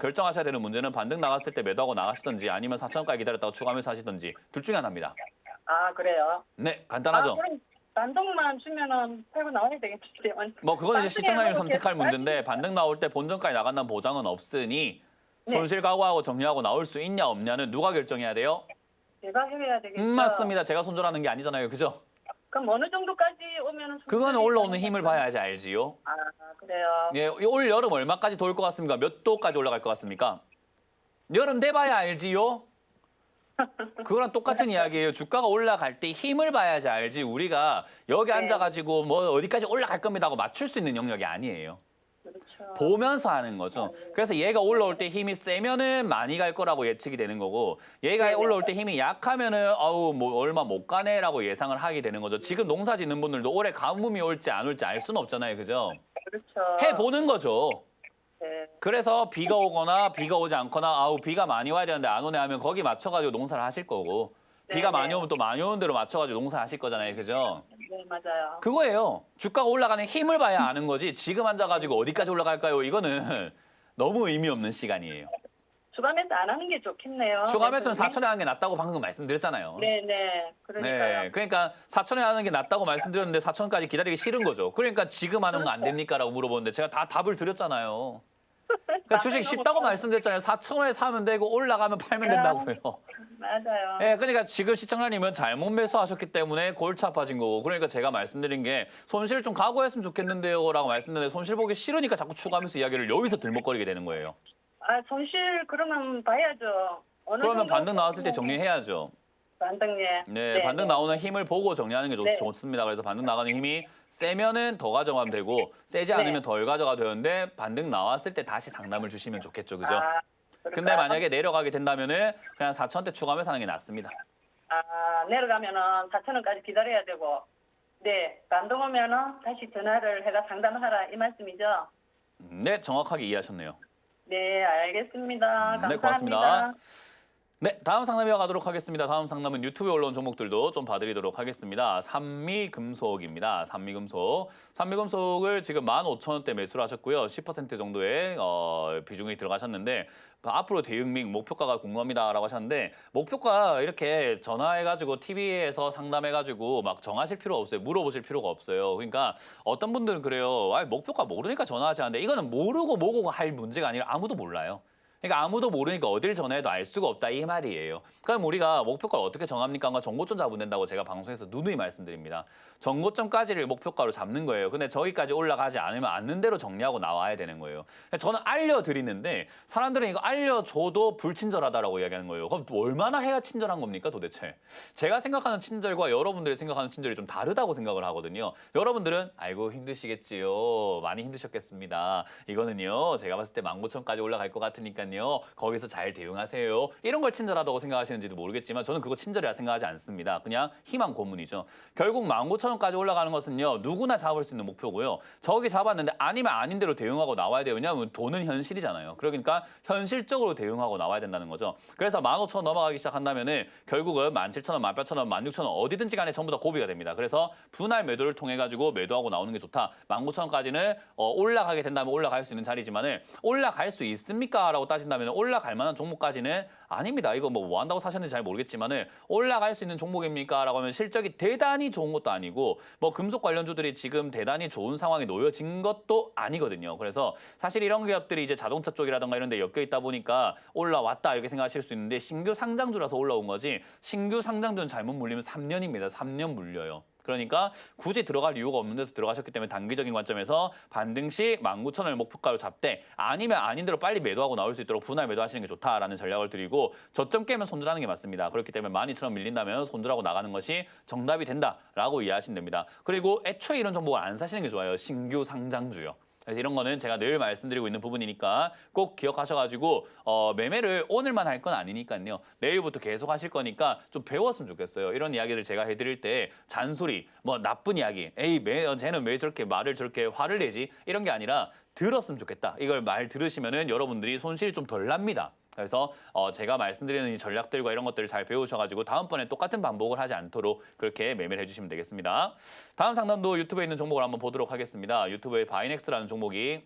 결정하셔야 되는 문제는 반등 나갔을 때 매도하고 나가시든지 아니면 4천원까지 기다렸다가 추가하면서 하시든지 둘 중에 하나입니다. 아, 그래요? 네, 간단하죠. 그럼 반동만 주면은 팔고 나와야 되겠는데요. 뭐 그건 이제 반등이 시청자님이 아니고 선택할 계속 문제인데 반등 나올 때 본전까지 나간다는 보장은 없으니 네. 손실 각오하고 정리하고 나올 수 있냐 없냐는 누가 결정해야 돼요? 제가 해야 되겠죠. 맞습니다. 제가 손절하는 게 아니잖아요. 그죠? 그럼 어느 정도까지 오면은 그거는 올라오는 힘을 봐야지 알지요. 아, 그래요. 예, 올 여름 얼마까지 돌 것 같습니까? 몇 도까지 올라갈 것 같습니까? 여름 돼봐야 알지요. 그거랑 똑같은 이야기예요. 주가가 올라갈 때 힘을 봐야지 알지. 우리가 여기 네. 앉아가지고 뭐 어디까지 올라갈 겁니다 하고 맞출 수 있는 영역이 아니에요. 그렇죠. 보면서 하는 거죠. 그래서 얘가 올라올 때 힘이 세면은 많이 갈 거라고 예측이 되는 거고 얘가 네네. 올라올 때 힘이 약하면은 뭐 얼마 못 가네라고 예상을 하게 되는 거죠. 지금 농사 짓는 분들도 올해 가뭄이 올지 안 올지 알 수는 없잖아요. 그죠? 그렇죠. 해보는 거죠. 네. 그래서 비가 오거나 비가 오지 않거나 비가 많이 와야 되는데 안 오네 하면 거기 맞춰가지고 농사를 하실 거고 비가 네네. 많이 오면 또 많이 오는 대로 맞춰가지고 농사 하실 거잖아요. 그죠? 네, 맞아요. 그거예요. 주가가 올라가는 힘을 봐야 아는 거지. 지금 앉아가지고 어디까지 올라갈까요? 이거는 너무 의미 없는 시간이에요. 추가 매수 안 하는 게 좋겠네요. 추가 매수는 매수는. 4천에 하는 게 낫다고 방금 말씀드렸잖아요. 네네. 그러니까요. 네, 그러니까 4천에 하는 게 낫다고 말씀드렸는데 4천까지 기다리기 싫은 거죠. 그러니까 지금 하는 거 안 됩니까? 라고 물어보는데 제가 다 답을 드렸잖아요. 그러니까 주식 쉽다고 말씀드렸잖아요. 4천원에 사면 되고 올라가면 팔면 된다고요. 맞아요. 네, 그러니까 지금 시청자님은 잘못 매수하셨기 때문에 골치 아파진 거고 그러니까 제가 말씀드린 게 손실 좀 각오했으면 좋겠는데요 라고 말씀드렸는데 손실 보기 싫으니까 자꾸 추가하면서 이야기를 여기서 들먹거리게 되는 거예요. 아, 손실 그러면 봐야죠. 어느 그러면 정도 반등 나왔을 때 정리해야죠. 반등예. 네, 반등 나오는 힘을 보고 정리하는 게 네. 좋습니다. 그래서 반등 나가는 힘이 세면은 더 가져가면 되고 세지 네. 않으면 덜 가져가도 되는데 반등 나왔을 때 다시 상담을 주시면 좋겠죠. 그죠? 아, 근데 그럴까요? 만약에 내려가게 된다면은 그냥 4천원대 추가하면서 하는 게 낫습니다. 아, 내려가면은 4천원까지 기다려야 되고 네, 반등 오면은 다시 전화를 해가 상담하라 이 말씀이죠? 네, 정확하게 이해하셨네요. 네, 알겠습니다. 감사합니다. 네, 고맙습니다. 네, 다음 상담 이어가도록 하겠습니다. 다음 상담은 유튜브에 올라온 종목들도 좀 봐드리도록 하겠습니다. 산미금속입니다. 산미금속. 산미금속을 지금 15,000원대 매수를 하셨고요. 10% 정도의 비중이 들어가셨는데 앞으로 대응 및 목표가가 궁금합니다라고 하셨는데 목표가 이렇게 전화해가지고 TV에서 상담해가지고 막 정하실 필요 없어요. 물어보실 필요가 없어요. 그러니까 어떤 분들은 그래요. 아, 목표가 모르니까 전화하지 않는데 이거는 모르고 뭐고 할 문제가 아니라 아무도 몰라요. 그러니까 아무도 모르니까 어딜 전화해도 알 수가 없다 이 말이에요. 그럼 우리가 목표가를 어떻게 정합니까? 정고점 잡으면 된다고 제가 방송에서 누누이 말씀드립니다. 정고점까지를 목표가로 잡는 거예요. 근데 저기까지 올라가지 않으면 않는 대로 정리하고 나와야 되는 거예요. 저는 알려드리는데 사람들은 이거 알려줘도 불친절하다라고 이야기하는 거예요. 그럼 얼마나 해야 친절한 겁니까 도대체? 제가 생각하는 친절과 여러분들이 생각하는 친절이 좀 다르다고 생각을 하거든요. 여러분들은 아이고 힘드시겠지요. 많이 힘드셨겠습니다. 이거는요. 제가 봤을 때 19,000까지 올라갈 것 같으니까요. 거기서 잘 대응하세요. 이런 걸 친절하다고 생각하시는지도 모르겠지만 저는 그거 친절이라 생각하지 않습니다. 그냥 희망 고문이죠. 결국 19,000원까지 올라가는 것은요. 누구나 잡을 수 있는 목표고요. 저기 잡았는데 아니면 아닌 대로 대응하고 나와야 돼요. 왜냐하면 돈은 현실이잖아요. 그러니까 현실적으로 대응하고 나와야 된다는 거죠. 그래서 15,000원 넘어가기 시작한다면은 결국은 17,000원, 18,000원, 16,000원 어디든지 간에 전부 다 고비가 됩니다. 그래서 분할 매도를 통해 가지고 매도하고 나오는 게 좋다. 19,000원까지는 올라가게 된다면 올라갈 수 있는 자리지만은 올라갈 수 있습니까? 라고 따진다면 올라갈 만한 종목까지는 아닙니다. 이거 뭐 한다고 사셨는지 잘 모르겠지만은 올라갈 수 있는 종목입니까? 라고 하면 실적이 대단히 좋은 것도 아니고 뭐 금속 관련주들이 지금 대단히 좋은 상황에 놓여진 것도 아니거든요. 그래서 사실 이런 기업들이 이제 자동차 쪽이라든가 이런 데 엮여 있다 보니까 올라왔다 이렇게 생각하실 수 있는데 신규 상장주라서 올라온 거지 신규 상장주는 잘못 물리면 3년입니다. 3년 물려요. 그러니까 굳이 들어갈 이유가 없는 데서 들어가셨기 때문에 단기적인 관점에서 반등 시 19,000원을 목표가로 잡되 아니면 아닌 대로 빨리 매도하고 나올 수 있도록 분할 매도하시는 게 좋다라는 전략을 드리고 저점 깨면 손절하는 게 맞습니다. 그렇기 때문에 12,000원 밀린다면 손절하고 나가는 것이 정답이 된다라고 이해하시면 됩니다. 그리고 애초에 이런 정보를 안 사시는 게 좋아요. 신규 상장주요. 그래서 이런 거는 제가 늘 말씀드리고 있는 부분이니까 꼭 기억하셔가지고 매매를 오늘만 할 건 아니니까요. 내일부터 계속 하실 거니까 좀 배웠으면 좋겠어요. 이런 이야기를 제가 해드릴 때 잔소리, 뭐 나쁜 이야기, 에이 쟤는 왜 저렇게 말을 저렇게 화를 내지? 이런 게 아니라 들었으면 좋겠다. 이걸 말 들으시면은 여러분들이 손실이 좀 덜 납니다. 그래서 제가 말씀드리는 이 전략들과 이런 것들을 잘 배우셔가지고 다음번에 똑같은 반복을 하지 않도록 그렇게 매매를 해주시면 되겠습니다. 다음 상담도 유튜브에 있는 종목을 한번 보도록 하겠습니다. 유튜브에 바이넥스라는 종목이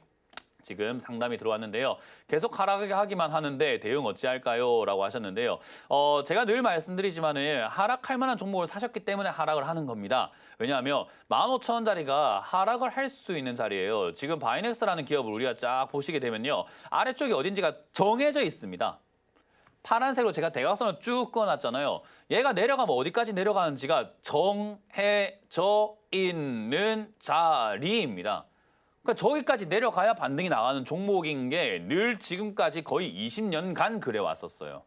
지금 상담이 들어왔는데요. 계속 하락하기만 하는데 대응 어찌할까요? 라고 하셨는데요. 제가 늘 말씀드리지만은 하락할 만한 종목을 사셨기 때문에 하락을 하는 겁니다. 왜냐하면 15,000원짜리가 하락을 할 수 있는 자리예요. 지금 바이넥스라는 기업을 우리가 쫙 보시게 되면요. 아래쪽에 어딘지가 정해져 있습니다. 파란색으로 제가 대각선을 쭉 그어놨잖아요. 얘가 내려가면 어디까지 내려가는지가 정해져 있는 자리입니다. 그러니까 저기까지 내려가야 반등이 나가는 종목인 게 늘 지금까지 거의 20년간 그래왔었어요.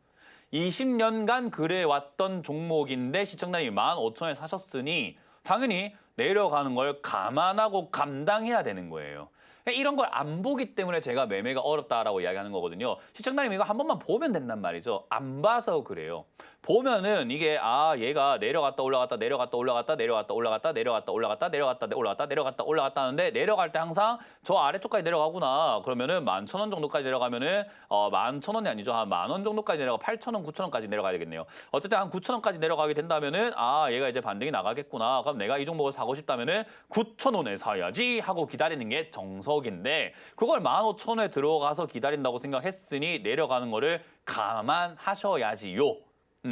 20년간 그래왔던 종목인데 시청자님이 15,000원에 사셨으니 당연히 내려가는 걸 감안하고 감당해야 되는 거예요. 이런 걸 안 보기 때문에 제가 매매가 어렵다라고 이야기하는 거거든요. 시청자님 이거 한 번만 보면 된단 말이죠. 안 봐서 그래요. 보면은 이게 얘가 내려갔다 올라갔다 내려갔다 올라갔다 내려갔다 올라갔다 내려갔다 올라갔다 내려갔다 올라갔다 내려갔다 올라갔다 하는데 내려갈 때 항상 저 아래쪽까지 내려가구나. 그러면은 11,000원 정도까지 내려가면은 11,000원이 아니죠. 한 10,000원 정도까지 내려가 8,000원, 9,000원까지 내려가야 되겠네요. 어쨌든 한 9,000원까지 내려가게 된다면은 얘가 이제 반등이 나가겠구나. 그럼 내가 이 종목을 사고 싶다면은 9,000원에 사야지 하고 기다리는 게 정석인데 그걸 15,000원에 들어가서 기다린다고 생각했으니 내려가는 거를 감안하셔야지요.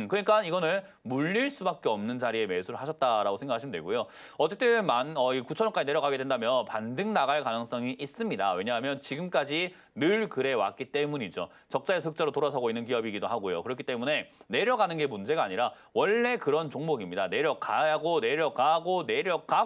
그러니까 이거는 물릴 수밖에 없는 자리에 매수를 하셨다라고 생각하시면 되고요. 어쨌든 9,000원까지 내려가게 된다면 반등 나갈 가능성이 있습니다. 왜냐하면 지금까지 늘 그래 왔기 때문이죠. 적자에서 흑자로 돌아서고 있는 기업이기도 하고요. 그렇기 때문에 내려가는 게 문제가 아니라 원래 그런 종목입니다. 내려가고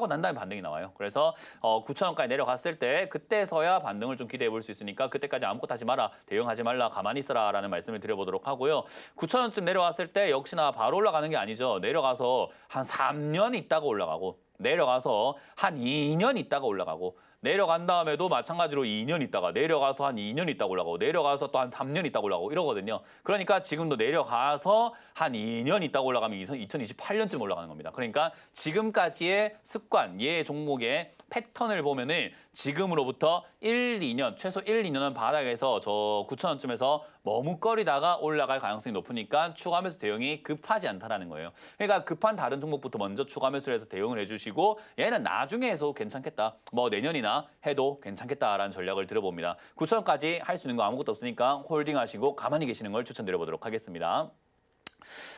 난 다음에 반등이 나와요. 그래서 9,000원까지 내려갔을 때 그때서야 반등을 좀 기대해 볼 수 있으니까 그때까지 아무것도 하지 마라. 대응하지 말라. 가만히 있어라라는 말씀을 드려보도록 하고요. 9,000원쯤 내려왔을 때 역시나 바로 올라가는 게 아니죠. 내려가서 한 3년 있다가 올라가고 내려가서 한 2년 있다가 올라가고 내려간 다음에도 마찬가지로 2년 있다가 내려가서 한 2년 있다가 올라가고 내려가서 또 한 3년 있다가 올라가고 이러거든요. 그러니까 지금도 내려가서 한 2년 있다가 올라가면 2028년쯤 올라가는 겁니다. 그러니까 지금까지의 습관, 얘 종목의 패턴을 보면은 지금으로부터 1, 2년, 최소 1, 2년은 바닥에서 저 9,000원쯤에서 머뭇거리다가 올라갈 가능성이 높으니까 추가 매수 대응이 급하지 않다라는 거예요. 그러니까 급한 다른 종목부터 먼저 추가 매수를 해서 대응을 해주시고 얘는 나중에 해서 괜찮겠다. 뭐 내년이나 해도 괜찮겠다라는 전략을 들어봅니다. 9,000원까지 할 수 있는 거 아무것도 없으니까 홀딩하시고 가만히 계시는 걸 추천드려보도록 하겠습니다.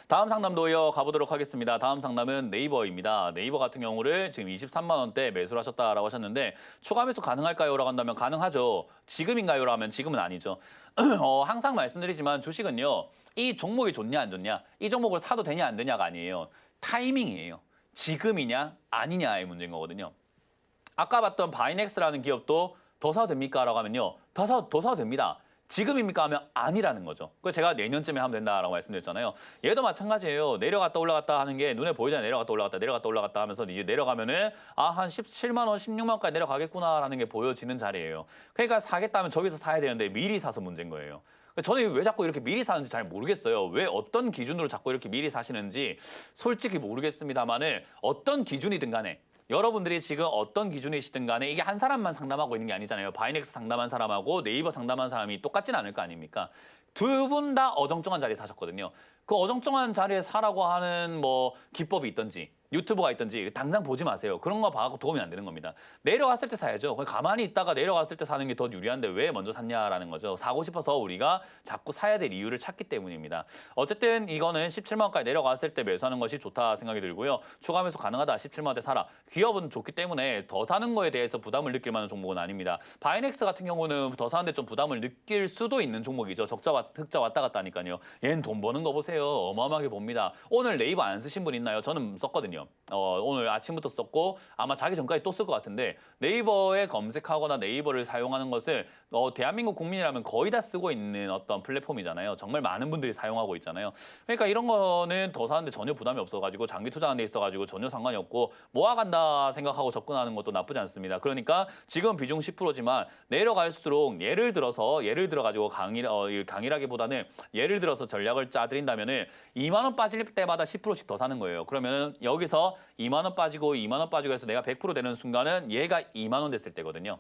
다음 상담도 이어가보도록 하겠습니다. 다음 상담은 네이버입니다. 네이버 같은 경우를 지금 23만 원대 매수를 하셨다라고 하셨는데 추가 매수 가능할까요? 라고 한다면 가능하죠. 지금인가요? 라면 지금은 아니죠. 항상 말씀드리지만 주식은요. 이 종목이 좋냐 안 좋냐 이 종목을 사도 되냐 안 되냐가 아니에요. 타이밍이에요. 지금이냐 아니냐의 문제인 거거든요. 아까 봤던 바이넥스라는 기업도 더 사도 됩니까? 라고 하면요. 더 사도 됩니다. 지금입니까? 하면 아니라는 거죠. 그래서 제가 내년쯤에 하면 된다라고 말씀드렸잖아요. 얘도 마찬가지예요. 내려갔다 올라갔다 하는 게 눈에 보이잖아요. 내려갔다 올라갔다 내려갔다 올라갔다 하면서 이제 내려가면은 한 17만 원, 16만 원까지 내려가겠구나라는 게 보여지는 자리예요. 그러니까 사겠다면 저기서 사야 되는데 미리 사서 문제인 거예요. 저는 왜 자꾸 이렇게 미리 사는지 잘 모르겠어요. 왜 어떤 기준으로 자꾸 이렇게 미리 사시는지 솔직히 모르겠습니다만은 어떤 기준이든 간에 여러분들이 지금 어떤 기준이시든 간에 이게 한 사람만 상담하고 있는 게 아니잖아요. 바이넥스 상담한 사람하고 네이버 상담한 사람이 똑같진 않을 거 아닙니까? 두 분 다 어정쩡한 자리에 사셨거든요. 그 어정쩡한 자리에 사라고 하는 뭐 기법이 있든지 유튜브가 있든지 당장 보지 마세요. 그런 거 봐갖고 도움이 안 되는 겁니다. 내려갔을 때 사야죠. 가만히 있다가 내려갔을 때 사는 게 더 유리한데 왜 먼저 샀냐라는 거죠. 사고 싶어서 우리가 자꾸 사야 될 이유를 찾기 때문입니다. 어쨌든 이거는 17만 원까지 내려갔을 때 매수하는 것이 좋다 생각이 들고요. 추가 매수 가능하다. 17만 원대 사라. 기업은 좋기 때문에 더 사는 거에 대해서 부담을 느낄 만한 종목은 아닙니다. 바이넥스 같은 경우는 더 사는데 좀 부담을 느낄 수도 있는 종목이죠. 적자 흑자 왔다 갔다 하니까요. 얘는 돈 버는 거 보세요. 어마어마하게 봅니다. 오늘 네이버 안 쓰신 분 있나요? 저는 썼거든요. 오늘 아침부터 썼고 아마 자기 전까지 또 쓸 것 같은데 네이버에 검색하거나 네이버를 사용하는 것을 대한민국 국민이라면 거의 다 쓰고 있는 어떤 플랫폼이잖아요. 정말 많은 분들이 사용하고 있잖아요. 그러니까 이런 거는 더 사는데 전혀 부담이 없어가지고 장기 투자하는 데 있어가지고 전혀 상관이 없고 모아간다 생각하고 접근하는 것도 나쁘지 않습니다. 그러니까 지금 비중 10%지만 내려갈수록 예를 들어가지고 강의라기보다는 예를 들어서 전략을 짜드린다면은 2만 원 빠질 때마다 10%씩 더 사는 거예요. 그러면은 여기서 2만 원 빠지고 2만 원 빠지고 해서 내가 100% 되는 순간은 얘가 2만 원 됐을 때거든요.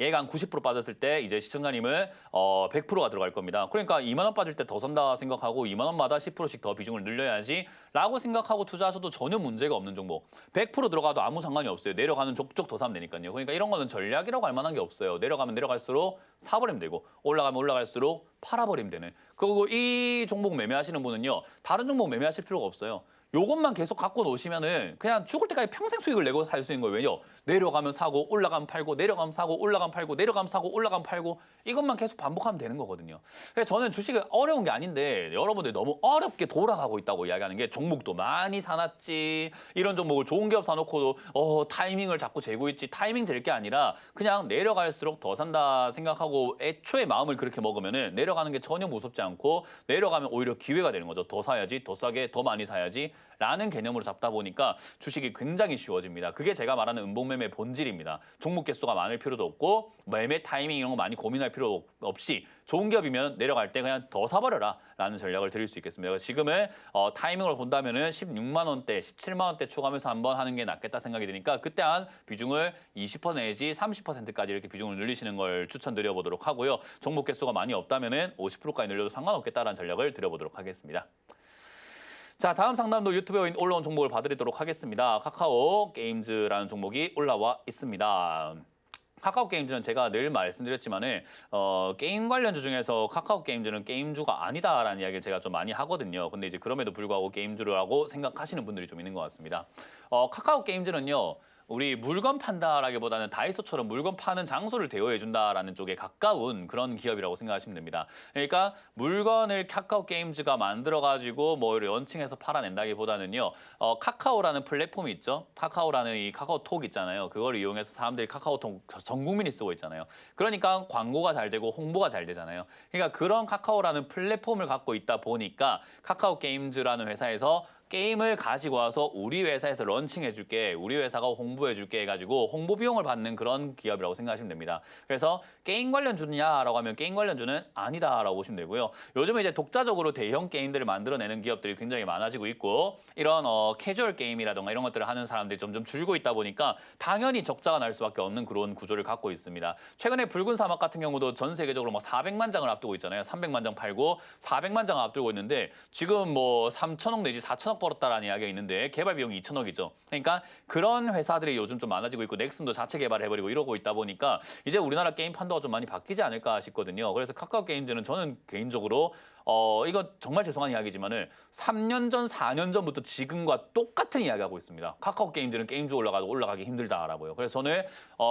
얘가 한 90% 빠졌을 때 이제 시청자님은 100%가 들어갈 겁니다. 그러니까 2만 원 빠질 때 더 산다 생각하고 2만 원마다 10%씩 더 비중을 늘려야지 라고 생각하고 투자하셔도 전혀 문제가 없는 종목. 100% 들어가도 아무 상관이 없어요. 내려가는 족족 더 사면 되니까요. 그러니까 이런 거는 전략이라고 할 만한 게 없어요. 내려가면 내려갈수록 사버리면 되고 올라가면 올라갈수록 팔아버리면 되는. 그리고 이 종목 매매하시는 분은요. 다른 종목 매매하실 필요가 없어요. 요것만 계속 갖고 놓으시면은 그냥 죽을 때까지 평생 수익을 내고 살 수 있는 거예요. 왜요? 내려가면 사고 올라가면 팔고 내려가면 사고 올라가면 팔고 내려가면 사고 올라가면 팔고 이것만 계속 반복하면 되는 거거든요. 그래서 저는 주식이 어려운 게 아닌데 여러분들이 너무 어렵게 돌아가고 있다고 이야기하는 게 종목도 많이 사놨지 이런 종목을 좋은 기업 사놓고도 타이밍을 자꾸 재고 있지 타이밍 잴 게 아니라 그냥 내려갈수록 더 산다 생각하고 애초에 마음을 그렇게 먹으면은 내려가는 게 전혀 무섭지 않고 내려가면 오히려 기회가 되는 거죠. 더 사야지 더 싸게 더 많이 사야지 라는 개념으로 잡다 보니까 주식이 굉장히 쉬워집니다. 그게 제가 말하는 음봉매매 본질입니다. 종목 개수가 많을 필요도 없고 매매 타이밍 이런 거 많이 고민할 필요 없이 좋은 기업이면 내려갈 때 그냥 더 사버려라 라는 전략을 드릴 수 있겠습니다. 지금은 타이밍을 본다면은 16만 원대, 17만 원대 추가하면서 한번 하는 게 낫겠다 생각이 드니까 그때 한 비중을 20% 내지 30%까지 이렇게 비중을 늘리시는 걸 추천드려 보도록 하고요. 종목 개수가 많이 없다면은 50%까지 늘려도 상관없겠다라는 전략을 드려보도록 하겠습니다. 자, 다음 상담도 유튜브에 올라온 종목을 봐드리도록 하겠습니다. 카카오 게임즈라는 종목이 올라와 있습니다. 카카오 게임즈는 제가 늘 말씀드렸지만은 게임 관련주 중에서 카카오 게임즈는 게임주가 아니다라는 이야기를 제가 좀 많이 하거든요. 근데 이제 그럼에도 불구하고 게임주라고 생각하시는 분들이 좀 있는 것 같습니다. 카카오 게임즈는요. 우리 물건 판다라기보다는 다이소처럼 물건 파는 장소를 대여해 준다라는 쪽에 가까운 그런 기업이라고 생각하시면 됩니다. 그러니까 물건을 카카오 게임즈가 만들어가지고 뭐 런칭해서 팔아낸다기보다는요. 카카오라는 플랫폼이 있죠. 카카오라는 이 카카오톡 있잖아요. 그걸 이용해서 사람들이 카카오톡 전 국민이 쓰고 있잖아요. 그러니까 광고가 잘 되고 홍보가 잘 되잖아요. 그러니까 그런 카카오라는 플랫폼을 갖고 있다 보니까 카카오 게임즈라는 회사에서 게임을 가지고 와서 우리 회사에서 런칭해줄게, 우리 회사가 홍보해줄게 해가지고 홍보 비용을 받는 그런 기업이라고 생각하시면 됩니다. 그래서 게임 관련주냐라고 하면 게임 관련주는 아니다라고 보시면 되고요. 요즘은 이제 독자적으로 대형 게임들을 만들어내는 기업들이 굉장히 많아지고 있고 이런 캐주얼 게임이라던가 이런 것들을 하는 사람들이 점점 줄고 있다 보니까 당연히 적자가 날 수밖에 없는 그런 구조를 갖고 있습니다. 최근에 붉은 사막 같은 경우도 전 세계적으로 막 400만 장을 앞두고 있잖아요. 300만 장 팔고 400만 장 앞두고 있는데 지금 뭐 3천억 내지 4천억 벌었다라는 이야기가 있는데 개발 비용이 2천억이죠. 그러니까 그런 회사들이 요즘 좀 많아지고 있고 넥슨도 자체 개발해버리고 이러고 있다 보니까 이제 우리나라 게임 판도가 좀 많이 바뀌지 않을까 싶거든요. 그래서 카카오 게임즈는 저는 개인적으로 이건 정말 죄송한 이야기지만은 3년 전, 4년 전부터 지금과 똑같은 이야기하고 있습니다. 카카오 게임즈는 게임주 올라가기 힘들다라고요. 그래서 저는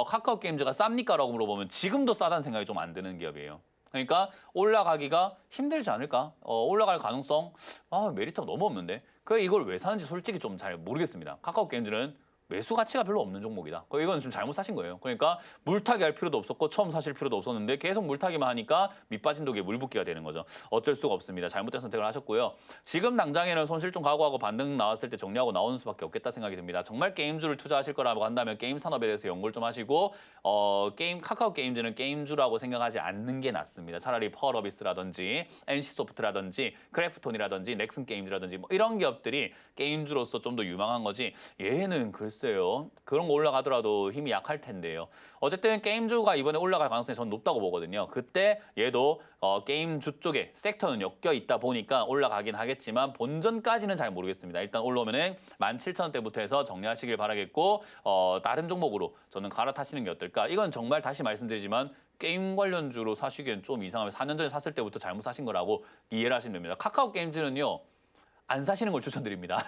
카카오 게임즈가 쌉니까라고 물어보면 지금도 싸다는 생각이 좀 안 드는 기업이에요. 그러니까 올라가기가 힘들지 않을까? 올라갈 가능성 메리트가 너무 없는데 이걸 왜 사는지 솔직히 좀 잘 모르겠습니다. 카카오 게임즈는 매수 가치가 별로 없는 종목이다. 이건 좀 잘못 사신 거예요. 그러니까 물타기 할 필요도 없었고 처음 사실 필요도 없었는데 계속 물타기만 하니까 밑빠진 독에 물붓기가 되는 거죠. 어쩔 수가 없습니다. 잘못된 선택을 하셨고요. 지금 당장에는 손실 좀 각오하고 반등 나왔을 때 정리하고 나오는 수밖에 없겠다 생각이 듭니다. 정말 게임주를 투자하실 거라고 한다면 게임 산업에 대해서 연구를 좀 하시고 카카오 게임즈는 게임주라고 생각하지 않는 게 낫습니다. 차라리 펄어비스라든지 NC소프트라든지 크래프톤이라든지 넥슨 게임즈라든지 뭐 이런 기업들이 게임주로서 좀 더 유망한 거지 얘는 글쎄요. 그런 거 올라가더라도 힘이 약할 텐데요. 어쨌든 게임주가 이번에 올라갈 가능성이 저는 높다고 보거든요. 그때 얘도 게임주 쪽에 섹터는 엮여 있다 보니까 올라가긴 하겠지만 본전까지는 잘 모르겠습니다. 일단 올라오면은 17,000원대부터 해서 정리하시길 바라겠고 다른 종목으로 저는 갈아타시는 게 어떨까? 이건 정말 다시 말씀드리지만 게임 관련주로 사시기엔 좀 이상하면 4년 전에 샀을 때부터 잘못 사신 거라고 이해를 하시면 됩니다. 카카오 게임즈는요. 안 사시는 걸 추천드립니다.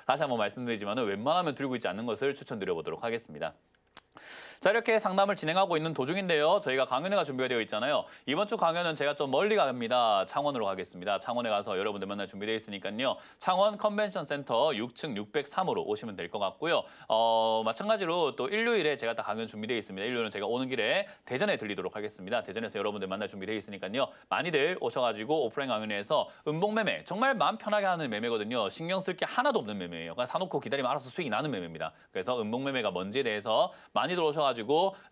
다시 한번 말씀드리지만 웬만하면 들고 있지 않는 것을 추천드려보도록 하겠습니다. 자, 이렇게 상담을 진행하고 있는 도중인데요. 저희가 강연회가 준비가 되어 있잖아요. 이번 주 강연은 제가 좀 멀리 갑니다. 창원으로 가겠습니다. 창원에 가서 여러분들 만날 준비되어 있으니까요. 창원 컨벤션 센터 6층 603호로 오시면 될 것 같고요. 마찬가지로 또 일요일에 제가 다 강연 준비되어 있습니다. 일요일은 제가 오는 길에 대전에 들리도록 하겠습니다. 대전에서 여러분들 만날 준비되어 있으니까요. 많이들 오셔가지고 오프라인 강연회에서 음봉매매, 정말 마음 편하게 하는 매매거든요. 신경 쓸 게 하나도 없는 매매예요. 그냥 사놓고 기다리면 알아서 수익이 나는 매매입니다. 그래서 음봉매매가 뭔지에 대해서 많이들 오셔가지고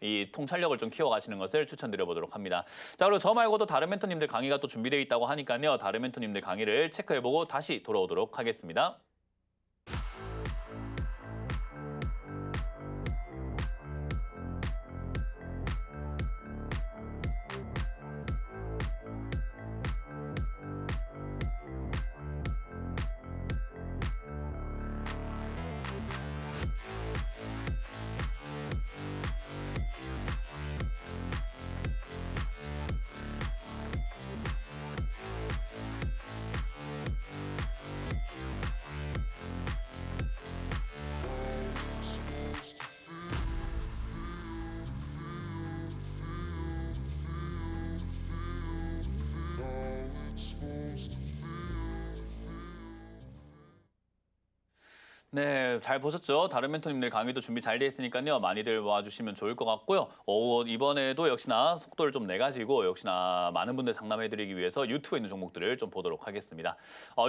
이 통찰력을 좀 키워가시는 것을 추천드려보도록 합니다. 자, 그리고 저 말고도 다른 멘토님들 강의가 또 준비되어 있다고 하니까요. 다른 멘토님들 강의를 체크해보고 다시 돌아오도록 하겠습니다. 네, 잘 보셨죠? 다른 멘토님들 강의도 준비 잘 돼 있으니까요. 많이들 와주시면 좋을 것 같고요. 이번에도 역시나 속도를 좀 내가지고 역시나 많은 분들 상담해드리기 위해서 유튜브에 있는 종목들을 좀 보도록 하겠습니다.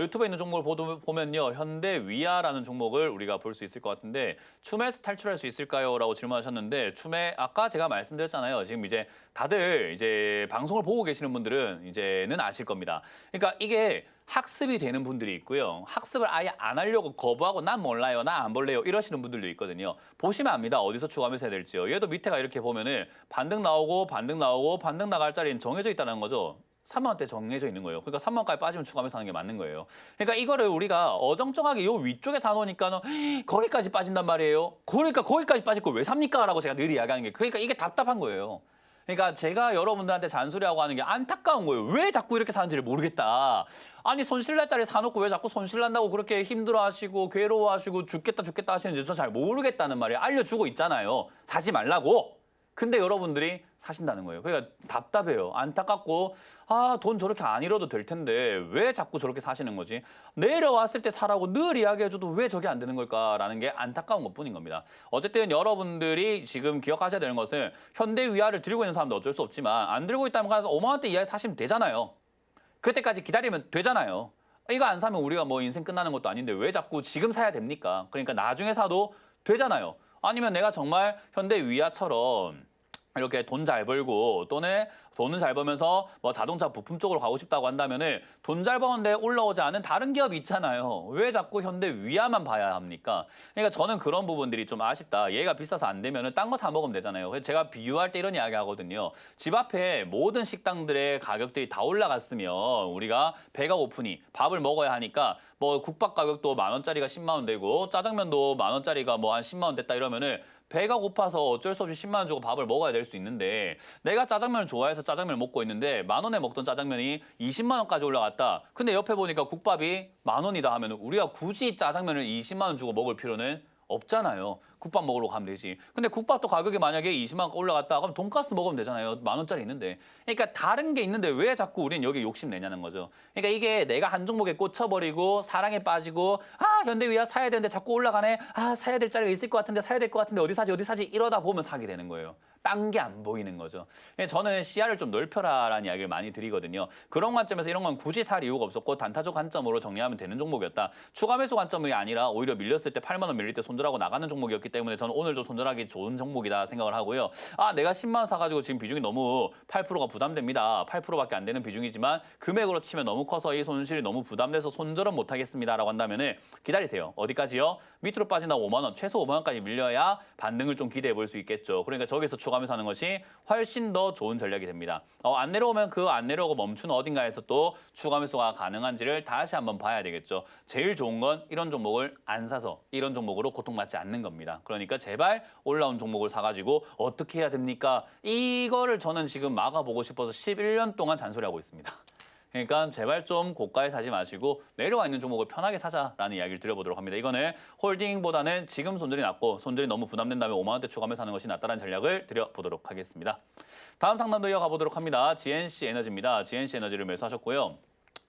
유튜브에 있는 종목을 보면요. 현대위아라는 종목을 우리가 볼 수 있을 것 같은데 춤에서 탈출할 수 있을까요? 라고 질문하셨는데 춤에 아까 제가 말씀드렸잖아요. 지금 이제 다들 이제 방송을 보고 계시는 분들은 이제는 아실 겁니다. 그러니까 이게 학습이 되는 분들이 있고요. 학습을 아예 안 하려고 거부하고 난 몰라요, 나 안 볼래요 이러시는 분들도 있거든요. 보시면 압니다. 어디서 추가하면서 해야 될지요. 얘도 밑에가 이렇게 보면은 반등 나오고 반등 나오고 반등 나갈 자리는 정해져 있다는 거죠. 3만 원대 정해져 있는 거예요. 그러니까 3만 원까지 빠지면 추가하면서 하는 게 맞는 거예요. 그러니까 이거를 우리가 어정쩡하게 요 위쪽에 사놓으니까 거기까지 빠진단 말이에요. 그러니까 거기까지 빠질 거 왜 삽니까? 라고 제가 늘 이야기하는 게 그러니까 이게 답답한 거예요. 그러니까 제가 여러분들한테 잔소리하고 하는 게 안타까운 거예요. 왜 자꾸 이렇게 사는지를 모르겠다. 아니 손실날 자리 사놓고 왜 자꾸 손실난다고 그렇게 힘들어하시고 괴로워하시고 죽겠다 하시는지 저 잘 모르겠다는 말이에요. 알려주고 있잖아요. 사지 말라고. 근데 여러분들이 사신다는 거예요. 그러니까 답답해요. 안타깝고 돈 저렇게 안 잃어도 될 텐데 왜 자꾸 저렇게 사시는 거지? 내려왔을 때 사라고 늘 이야기해줘도 왜 저게 안 되는 걸까라는 게 안타까운 것뿐인 겁니다. 어쨌든 여러분들이 지금 기억하셔야 되는 것은 현대위아를 들고 있는 사람도 어쩔 수 없지만 안 들고 있다면 가서 5만 원대 이하에 사시면 되잖아요. 그때까지 기다리면 되잖아요. 이거 안 사면 우리가 뭐 인생 끝나는 것도 아닌데 왜 자꾸 지금 사야 됩니까? 그러니까 나중에 사도 되잖아요. 아니면 내가 정말 현대 위아처럼 이렇게 돈 잘 벌고 또는 돈은 잘 벌면서 뭐 자동차 부품 쪽으로 가고 싶다고 한다면은 돈 잘 버는데 올라오지 않은 다른 기업이 있잖아요. 왜 자꾸 현대 위아만 봐야 합니까? 그러니까 저는 그런 부분들이 좀 아쉽다. 얘가 비싸서 안 되면은 딴 거 사 먹으면 되잖아요. 그래서 제가 비유할 때 이런 이야기 하거든요. 집 앞에 모든 식당들의 가격들이 다 올라갔으면 우리가 배가 고프니 밥을 먹어야 하니까 뭐 국밥 가격도 10,000원짜리가 10만 원 되고 짜장면도 10,000원짜리가 뭐 한 10만 원 됐다 이러면은 배가 고파서 어쩔 수 없이 10만 원 주고 밥을 먹어야 될 수 있는데 내가 짜장면을 좋아해서 짜장면을 먹고 있는데 10,000원에 먹던 짜장면이 20만 원까지 올라갔다. 근데 옆에 보니까 국밥이 10,000원이다 하면 우리가 굳이 짜장면을 20만 원 주고 먹을 필요는 없잖아요. 국밥 먹으러 가면 되지. 근데 국밥도 가격이 만약에 20만 원 올라갔다 그럼 돈가스 먹으면 되잖아요. 10,000원짜리 있는데. 그러니까 다른 게 있는데 왜 자꾸 우리는 여기 욕심내냐는 거죠. 그러니까 이게 내가 한 종목에 꽂혀버리고 사랑에 빠지고 현대위아 사야 되는데 자꾸 올라가네. 사야 될 자리가 있을 것 같은데 사야 될 것 같은데 어디 사지 이러다 보면 사게 되는 거예요. 딴 게 안 보이는 거죠. 저는 시야를 좀 넓혀라라는 이야기를 많이 드리거든요. 그런 관점에서 이런 건 굳이 살 이유가 없었고 단타적 관점으로 정리하면 되는 종목이었다. 추가 매수 관점이 아니라 오히려 밀렸을 때 8만 원 밀릴 때 손절하고 나가는 종목이었기 때문에 저는 오늘도 손절하기 좋은 종목이다 생각을 하고요. 내가 10만 원 사가지고 지금 비중이 너무 8%가 부담됩니다. 8%밖에 안 되는 비중이지만 금액으로 치면 너무 커서 이 손실이 너무 부담돼서 손절은 못하겠습니다라고 한다면은 기다리세요. 어디까지요? 밑으로 빠진다 5만 원, 최소 5만 원까지 밀려야 반등을 좀 기대해 볼 수 있겠죠. 그러니까 저기서 추가하면서 하는 것이 훨씬 더 좋은 전략이 됩니다. 안 내려오면 그 안 내려오고 멈추는 어딘가에서 또 추가 매수가 가능한지를 다시 한번 봐야 되겠죠. 제일 좋은 건 이런 종목을 안 사서 이런 종목으로 고통받지 않는 겁니다. 그러니까 제발 올라온 종목을 사가지고 어떻게 해야 됩니까? 이거를 저는 지금 막아보고 싶어서 11년 동안 잔소리하고 있습니다. 그러니까 제발 좀 고가에 사지 마시고 내려와 있는 종목을 편하게 사자라는 이야기를 드려보도록 합니다. 이거는 홀딩보다는 지금 손절이 낮고 손절이 너무 부담된다면 5만 원대 추가하면서 사는 것이 낫다는 전략을 드려보도록 하겠습니다. 다음 상담도 이어가 보도록 합니다. GNC 에너지입니다. GNC 에너지를 매수하셨고요.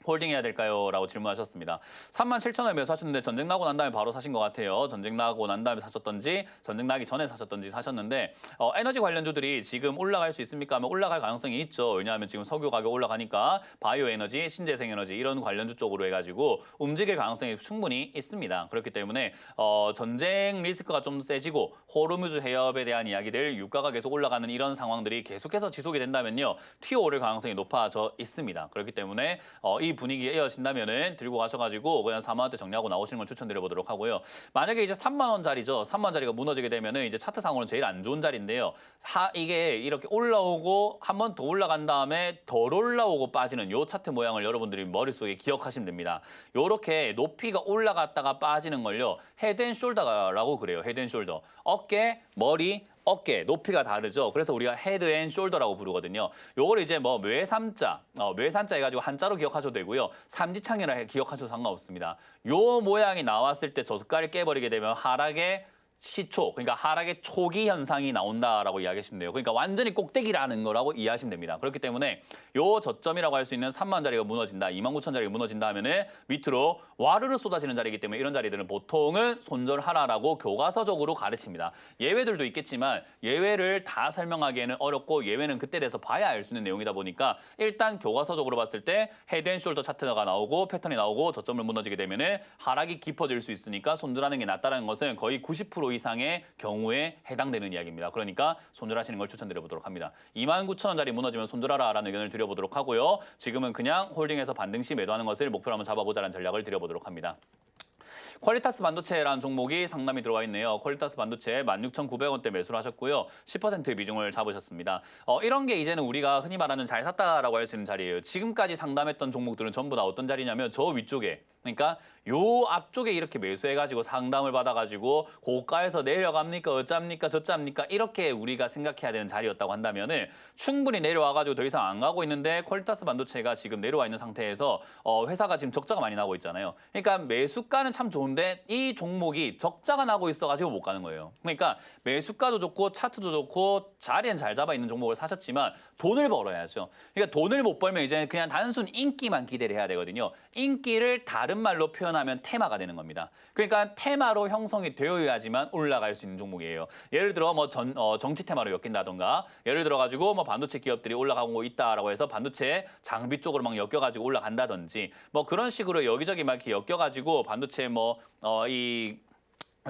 홀딩해야 될까요? 라고 질문하셨습니다. 37,000원에 매수하셨는데 전쟁 나고 난 다음에 바로 사신 것 같아요. 전쟁 나고 난 다음에 사셨던지 전쟁 나기 전에 사셨던지 사셨는데 에너지 관련주들이 지금 올라갈 수 있습니까? 하면 올라갈 가능성이 있죠. 왜냐하면 지금 석유 가격 올라가니까 바이오 에너지, 신재생 에너지 이런 관련주 쪽으로 해가지고 움직일 가능성이 충분히 있습니다. 그렇기 때문에 전쟁 리스크가 좀 세지고 호르무즈 해협에 대한 이야기들 유가가 계속 올라가는 이런 상황들이 계속해서 지속이 된다면요. 튀어오를 가능성이 높아져 있습니다. 그렇기 때문에 이 분위기에 이어진다면은 들고 가셔가지고 그냥 4만 원대 정리하고 나오시는 걸 추천드려보도록 하고요. 만약에 이제 3만 원짜리죠. 3만 원짜리가 무너지게 되면은 이제 차트상으로는 제일 안 좋은 자리인데요. 이게 이렇게 올라오고 한 번 더 올라간 다음에 덜 올라오고 빠지는 요 차트 모양을 여러분들이 머릿속에 기억하시면 됩니다. 요렇게 높이가 올라갔다가 빠지는 걸요. 헤드앤숄더라고 그래요. 헤드앤숄더. 어깨, 머리, 어깨 높이가 다르죠. 그래서 우리가 헤드 앤 숄더라고 부르거든요. 요걸 이제 뭐 뇌삼자, 뇌산자 해가지고 한자로 기억하셔도 되고요. 삼지창이라 기억하셔도 상관없습니다. 요 모양이 나왔을 때 저속가를 깨버리게 되면 하락의 시초, 그러니까 하락의 초기 현상이 나온다라고 이야기하시면 돼요. 그러니까 완전히 꼭대기라는 거라고 이해하시면 됩니다. 그렇기 때문에 요 저점이라고 할 수 있는 3만 원짜리가 무너진다, 29,000원짜리가 무너진다 하면은 밑으로 와르르 쏟아지는 자리이기 때문에 이런 자리들은 보통은 손절하라라고 교과서적으로 가르칩니다. 예외들도 있겠지만 예외를 다 설명하기에는 어렵고 예외는 그때 돼서 봐야 알 수 있는 내용이다 보니까 일단 교과서적으로 봤을 때 헤드앤숄더 차트가 나오고 패턴이 나오고 저점을 무너지게 되면은 하락이 깊어질 수 있으니까 손절하는 게 낫다는 것은 거의 90% 이상의 경우에 해당되는 이야기입니다. 그러니까 손절하시는 걸 추천드려보도록 합니다. 29,000원짜리 무너지면 손절하라라는 의견을 드려보도록 하고요. 지금은 그냥 홀딩해서 반등 시 매도하는 것을 목표로 한번 잡아보자라는 전략을 드려보도록 합니다. 퀄리타스 반도체라는 종목이 상담이 들어와 있네요. 퀄리타스 반도체 16,900원대 매수를 하셨고요. 10% 비중을 잡으셨습니다. 이런 게 이제는 우리가 흔히 말하는 잘 샀다라고 할 수 있는 자리예요. 지금까지 상담했던 종목들은 전부 다 어떤 자리냐면 저 위쪽에, 그러니까 요 앞쪽에 이렇게 매수해가지고 상담을 받아가지고 고가에서 내려갑니까 어짭니까 저짭니까 이렇게 우리가 생각해야 되는 자리였다고 한다면은 충분히 내려와가지고 더 이상 안 가고 있는데 퀄리타스 반도체가 지금 내려와 있는 상태에서 회사가 지금 적자가 많이 나고 있잖아요. 그러니까 매수가는 참 좋은데 이 종목이 적자가 나고 있어가지고 못 가는 거예요. 그러니까 매수가도 좋고 차트도 좋고 자리는 잘 잡아 있는 종목을 사셨지만 돈을 벌어야죠. 그러니까 돈을 못 벌면 이제 그냥 단순 인기만 기대를 해야 되거든요. 인기를 다른 다른 말로 표현하면 테마가 되는 겁니다. 그러니까 테마로 형성이 되어야지만 올라갈 수 있는 종목이에요. 예를 들어 뭐 정치 테마로 엮인다던가 예를 들어 가지고 뭐 반도체 기업들이 올라가고 있다라고 해서 반도체 장비 쪽으로 막 엮여가지고 올라간다든지 뭐 그런 식으로 여기저기 막 이렇게 엮여가지고 반도체 이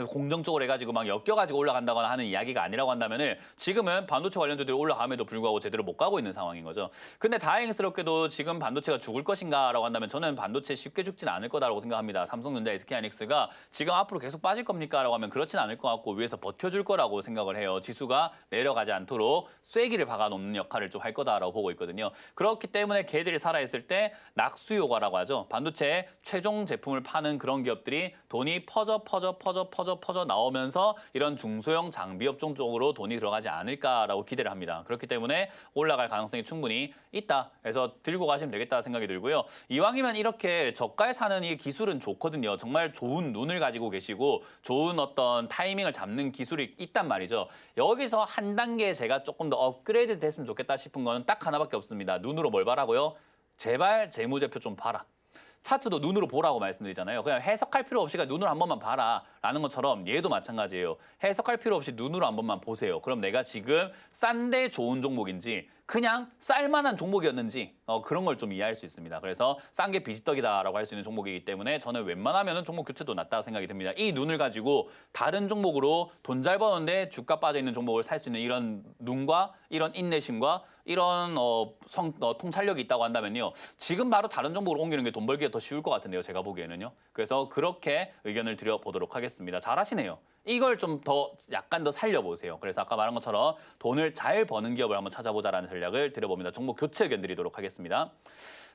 공정 쪽으로 해가지고 막 엮여가지고 올라간다거나 하는 이야기가 아니라고 한다면은 지금은 반도체 관련주들이 올라감에도 불구하고 제대로 못 가고 있는 상황인 거죠. 근데 다행스럽게도 지금 반도체가 죽을 것인가라고 한다면 저는 반도체 쉽게 죽지는 않을 거다라고 생각합니다. 삼성전자, SK하이닉스가 지금 앞으로 계속 빠질 겁니까라고 하면 그렇진 않을 것 같고 위에서 버텨줄 거라고 생각을 해요. 지수가 내려가지 않도록 쐐기를 박아놓는 역할을 좀 할 거다라고 보고 있거든요. 그렇기 때문에 걔들이 살아있을 때 낙수효과라고 하죠. 반도체 최종 제품을 파는 그런 기업들이 돈이 퍼져 나오면서 이런 중소형 장비 업종 쪽으로 돈이 들어가지 않을까라고 기대를 합니다. 그렇기 때문에 올라갈 가능성이 충분히 있다. 그래서 들고 가시면 되겠다 생각이 들고요. 이왕이면 이렇게 저가에 사는 이 기술은 좋거든요. 정말 좋은 눈을 가지고 계시고 좋은 어떤 타이밍을 잡는 기술이 있단 말이죠. 여기서 한 단계 제가 조금 더 업그레이드 됐으면 좋겠다 싶은 거는 딱 하나밖에 없습니다. 눈으로 뭘 봐라고요? 제발 재무제표 좀 봐라. 차트도 눈으로 보라고 말씀드리잖아요. 그냥 해석할 필요 없이 눈으로 한 번만 봐라라는 것처럼 얘도 마찬가지예요. 해석할 필요 없이 눈으로 한 번만 보세요. 그럼 내가 지금 싼데 좋은 종목인지 그냥 쌀만한 종목이었는지 그런 걸 좀 이해할 수 있습니다. 그래서 싼 게 비지떡이다라고 할 수 있는 종목이기 때문에 저는 웬만하면 종목 교체도 낫다고 생각이 듭니다. 이 눈을 가지고 다른 종목으로 돈 잘 버는데 주가 빠져 있는 종목을 살 수 있는 이런 눈과 이런 인내심과 이런 통찰력이 있다고 한다면요. 지금 바로 다른 종목으로 옮기는 게 돈 벌기가 더 쉬울 것 같은데요. 제가 보기에는요. 그래서 그렇게 의견을 드려보도록 하겠습니다. 잘하시네요. 이걸 좀 더 약간 더 살려보세요. 그래서 아까 말한 것처럼 돈을 잘 버는 기업을 한번 찾아보자라는 전략을 드려봅니다. 종목 교체 의견 드리도록 하겠습니다.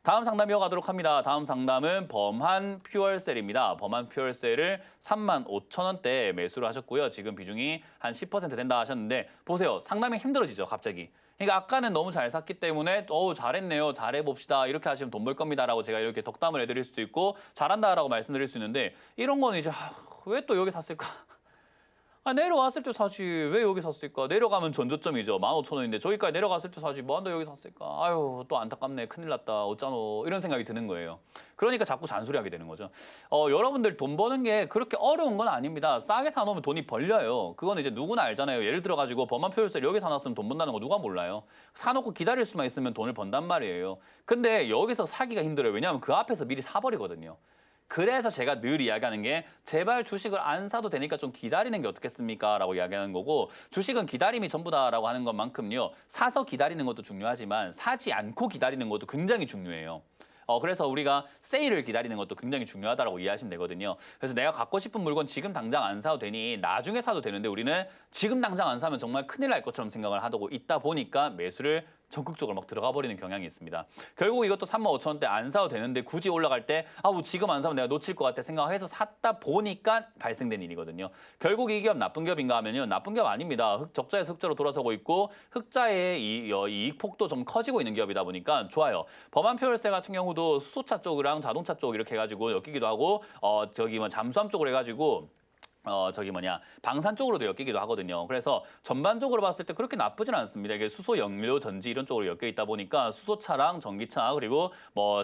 다음 상담 이어가도록 합니다. 다음 상담은 범한 퓨얼셀입니다. 범한 퓨얼셀을 35,000원대에 매수를 하셨고요. 지금 비중이 한 10% 된다 하셨는데 보세요. 상담이 힘들어지죠. 갑자기. 그러니까 아까는 너무 잘 샀기 때문에 잘했네요. 잘해봅시다. 이렇게 하시면 돈 벌 겁니다라고 제가 이렇게 덕담을 해드릴 수도 있고 잘한다라고 말씀드릴 수 있는데 이런 거는 이제 왜 또 여기 샀을까? 내려왔을 때 사지 왜 여기 샀을까? 내려가면 전저점이죠. 15,000원인데 저기까지 내려갔을 때 사지 뭐한다 여기 샀을까? 아유 또 안타깝네. 큰일 났다. 어쩌노. 이런 생각이 드는 거예요. 그러니까 자꾸 잔소리하게 되는 거죠. 여러분들 돈 버는 게 그렇게 어려운 건 아닙니다. 싸게 사놓으면 돈이 벌려요. 그건 이제 누구나 알잖아요. 예를 들어가지고 범한 표율세 여기 사놨으면 돈 번다는 거 누가 몰라요. 사놓고 기다릴 수만 있으면 돈을 번단 말이에요. 근데 여기서 사기가 힘들어요. 왜냐하면 그 앞에서 미리 사버리거든요. 그래서 제가 늘 이야기하는 게 제발 주식을 안 사도 되니까 좀 기다리는 게 어떻겠습니까? 라고 이야기하는 거고 주식은 기다림이 전부다라고 하는 것만큼요. 사서 기다리는 것도 중요하지만 사지 않고 기다리는 것도 굉장히 중요해요. 그래서 우리가 세일을 기다리는 것도 굉장히 중요하다고 이해하시면 되거든요. 그래서 내가 갖고 싶은 물건 지금 당장 안 사도 되니 나중에 사도 되는데 우리는 지금 당장 안 사면 정말 큰일 날 것처럼 생각을 하고 있다 보니까 매수를 적극적으로 막 들어가 버리는 경향이 있습니다. 결국 이것도 35,000원대 안 사도 되는데 굳이 올라갈 때 지금 안 사면 내가 놓칠 것 같아 생각해서 샀다 보니까 발생된 일이거든요. 결국 이 기업 나쁜 기업인가 하면요. 나쁜 기업 아닙니다. 적자에서 흑자로 돌아서고 있고 흑자의 이익 폭도 좀 커지고 있는 기업이다 보니까 좋아요. 범한 퓨얼셀 같은 경우도 수소차 쪽이랑 자동차 쪽 이렇게 해가지고 엮이기도 하고 잠수함 쪽으로 해가지고 방산 쪽으로도 엮이기도 하거든요. 그래서 전반적으로 봤을 때 그렇게 나쁘진 않습니다. 이게 수소, 연료, 전지 이런 쪽으로 엮여 있다 보니까 수소차랑 전기차 그리고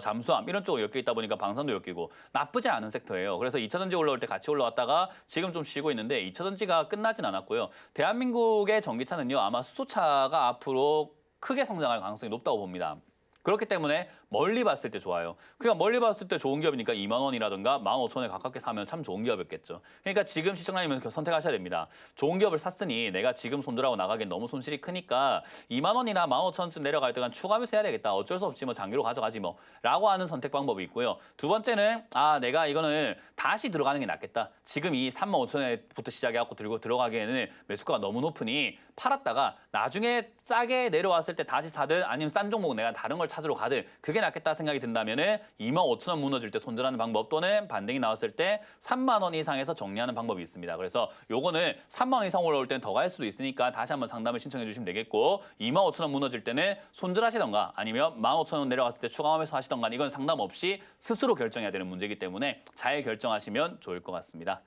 잠수함 이런 쪽으로 엮여 있다 보니까 방산도 엮이고 나쁘지 않은 섹터예요. 그래서 2차 전지 올라올 때 같이 올라왔다가 지금 좀 쉬고 있는데 2차 전지가 끝나진 않았고요. 대한민국의 전기차는요. 아마 수소차가 앞으로 크게 성장할 가능성이 높다고 봅니다. 그렇기 때문에 멀리 봤을 때 좋아요. 그러니까 멀리 봤을 때 좋은 기업이니까 2만 원이라든가 15,000원에 가깝게 사면 참 좋은 기업이었겠죠. 그러니까 지금 시청자님은 선택하셔야 됩니다. 좋은 기업을 샀으니 내가 지금 손들하고 나가기엔 너무 손실이 크니까 2만 원이나 15,000원쯤 내려갈 때간 추가 매수 해야 되겠다. 어쩔 수 없지 장기로 가져가지 라고 하는 선택 방법이 있고요. 두 번째는 내가 이거는 다시 들어가는 게 낫겠다. 지금 이 35,000원부터 시작해갖고 들고 들어가기에는 매수가가 너무 높으니 팔았다가 나중에 싸게 내려왔을 때 다시 사든 아니면 싼 종목 내가 다른 걸 찾으러 가든 그게 낫겠다 생각이 든다면은 25,000원 무너질 때 손절하는 방법 또는 반등이 나왔을 때 3만 원 이상에서 정리하는 방법이 있습니다. 그래서 요거는 3만 원 이상 올라올 때는 더 갈 수도 있으니까 다시 한번 상담을 신청해 주시면 되겠고 25,000원 무너질 때는 손절하시던가 아니면 15,000원 내려갔을 때 추가 매수 하시던가 이건 상담 없이 스스로 결정해야 되는 문제이기 때문에 잘 결정하시면 좋을 것 같습니다.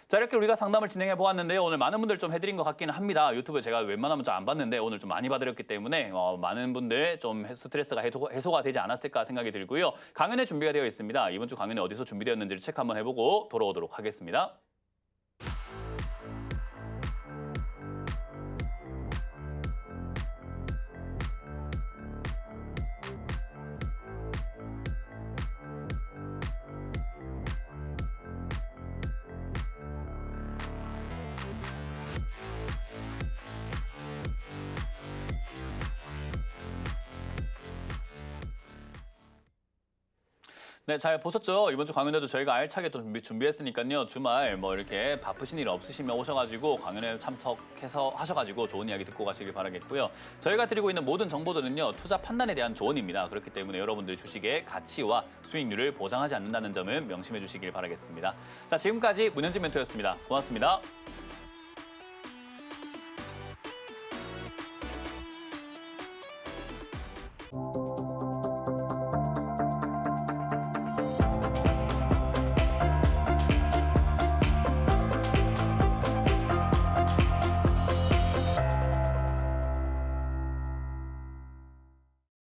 자, 이렇게 우리가 상담을 진행해 보았는데요. 오늘 많은 분들 좀 해드린 것 같기는 합니다. 유튜브 제가 웬만하면 좀 안 봤는데 오늘 좀 많이 봐드렸기 때문에 많은 분들 좀 스트레스가 해소가 되지 않았을까 생각이 들고요. 강연회 준비가 되어 있습니다. 이번 주 강연회 어디서 준비되었는지를 체크 한번 해보고 돌아오도록 하겠습니다. 네, 잘 보셨죠? 이번 주 강연회도 저희가 알차게 또 준비했으니까요. 주말 뭐 이렇게 바쁘신 일 없으시면 오셔가지고 강연회 참석해서 하셔가지고 좋은 이야기 듣고 가시길 바라겠고요. 저희가 드리고 있는 모든 정보들은요. 투자 판단에 대한 조언입니다. 그렇기 때문에 여러분들이 주식의 가치와 수익률을 보장하지 않는다는 점은 명심해 주시길 바라겠습니다. 자, 지금까지 문현진 멘토였습니다. 고맙습니다.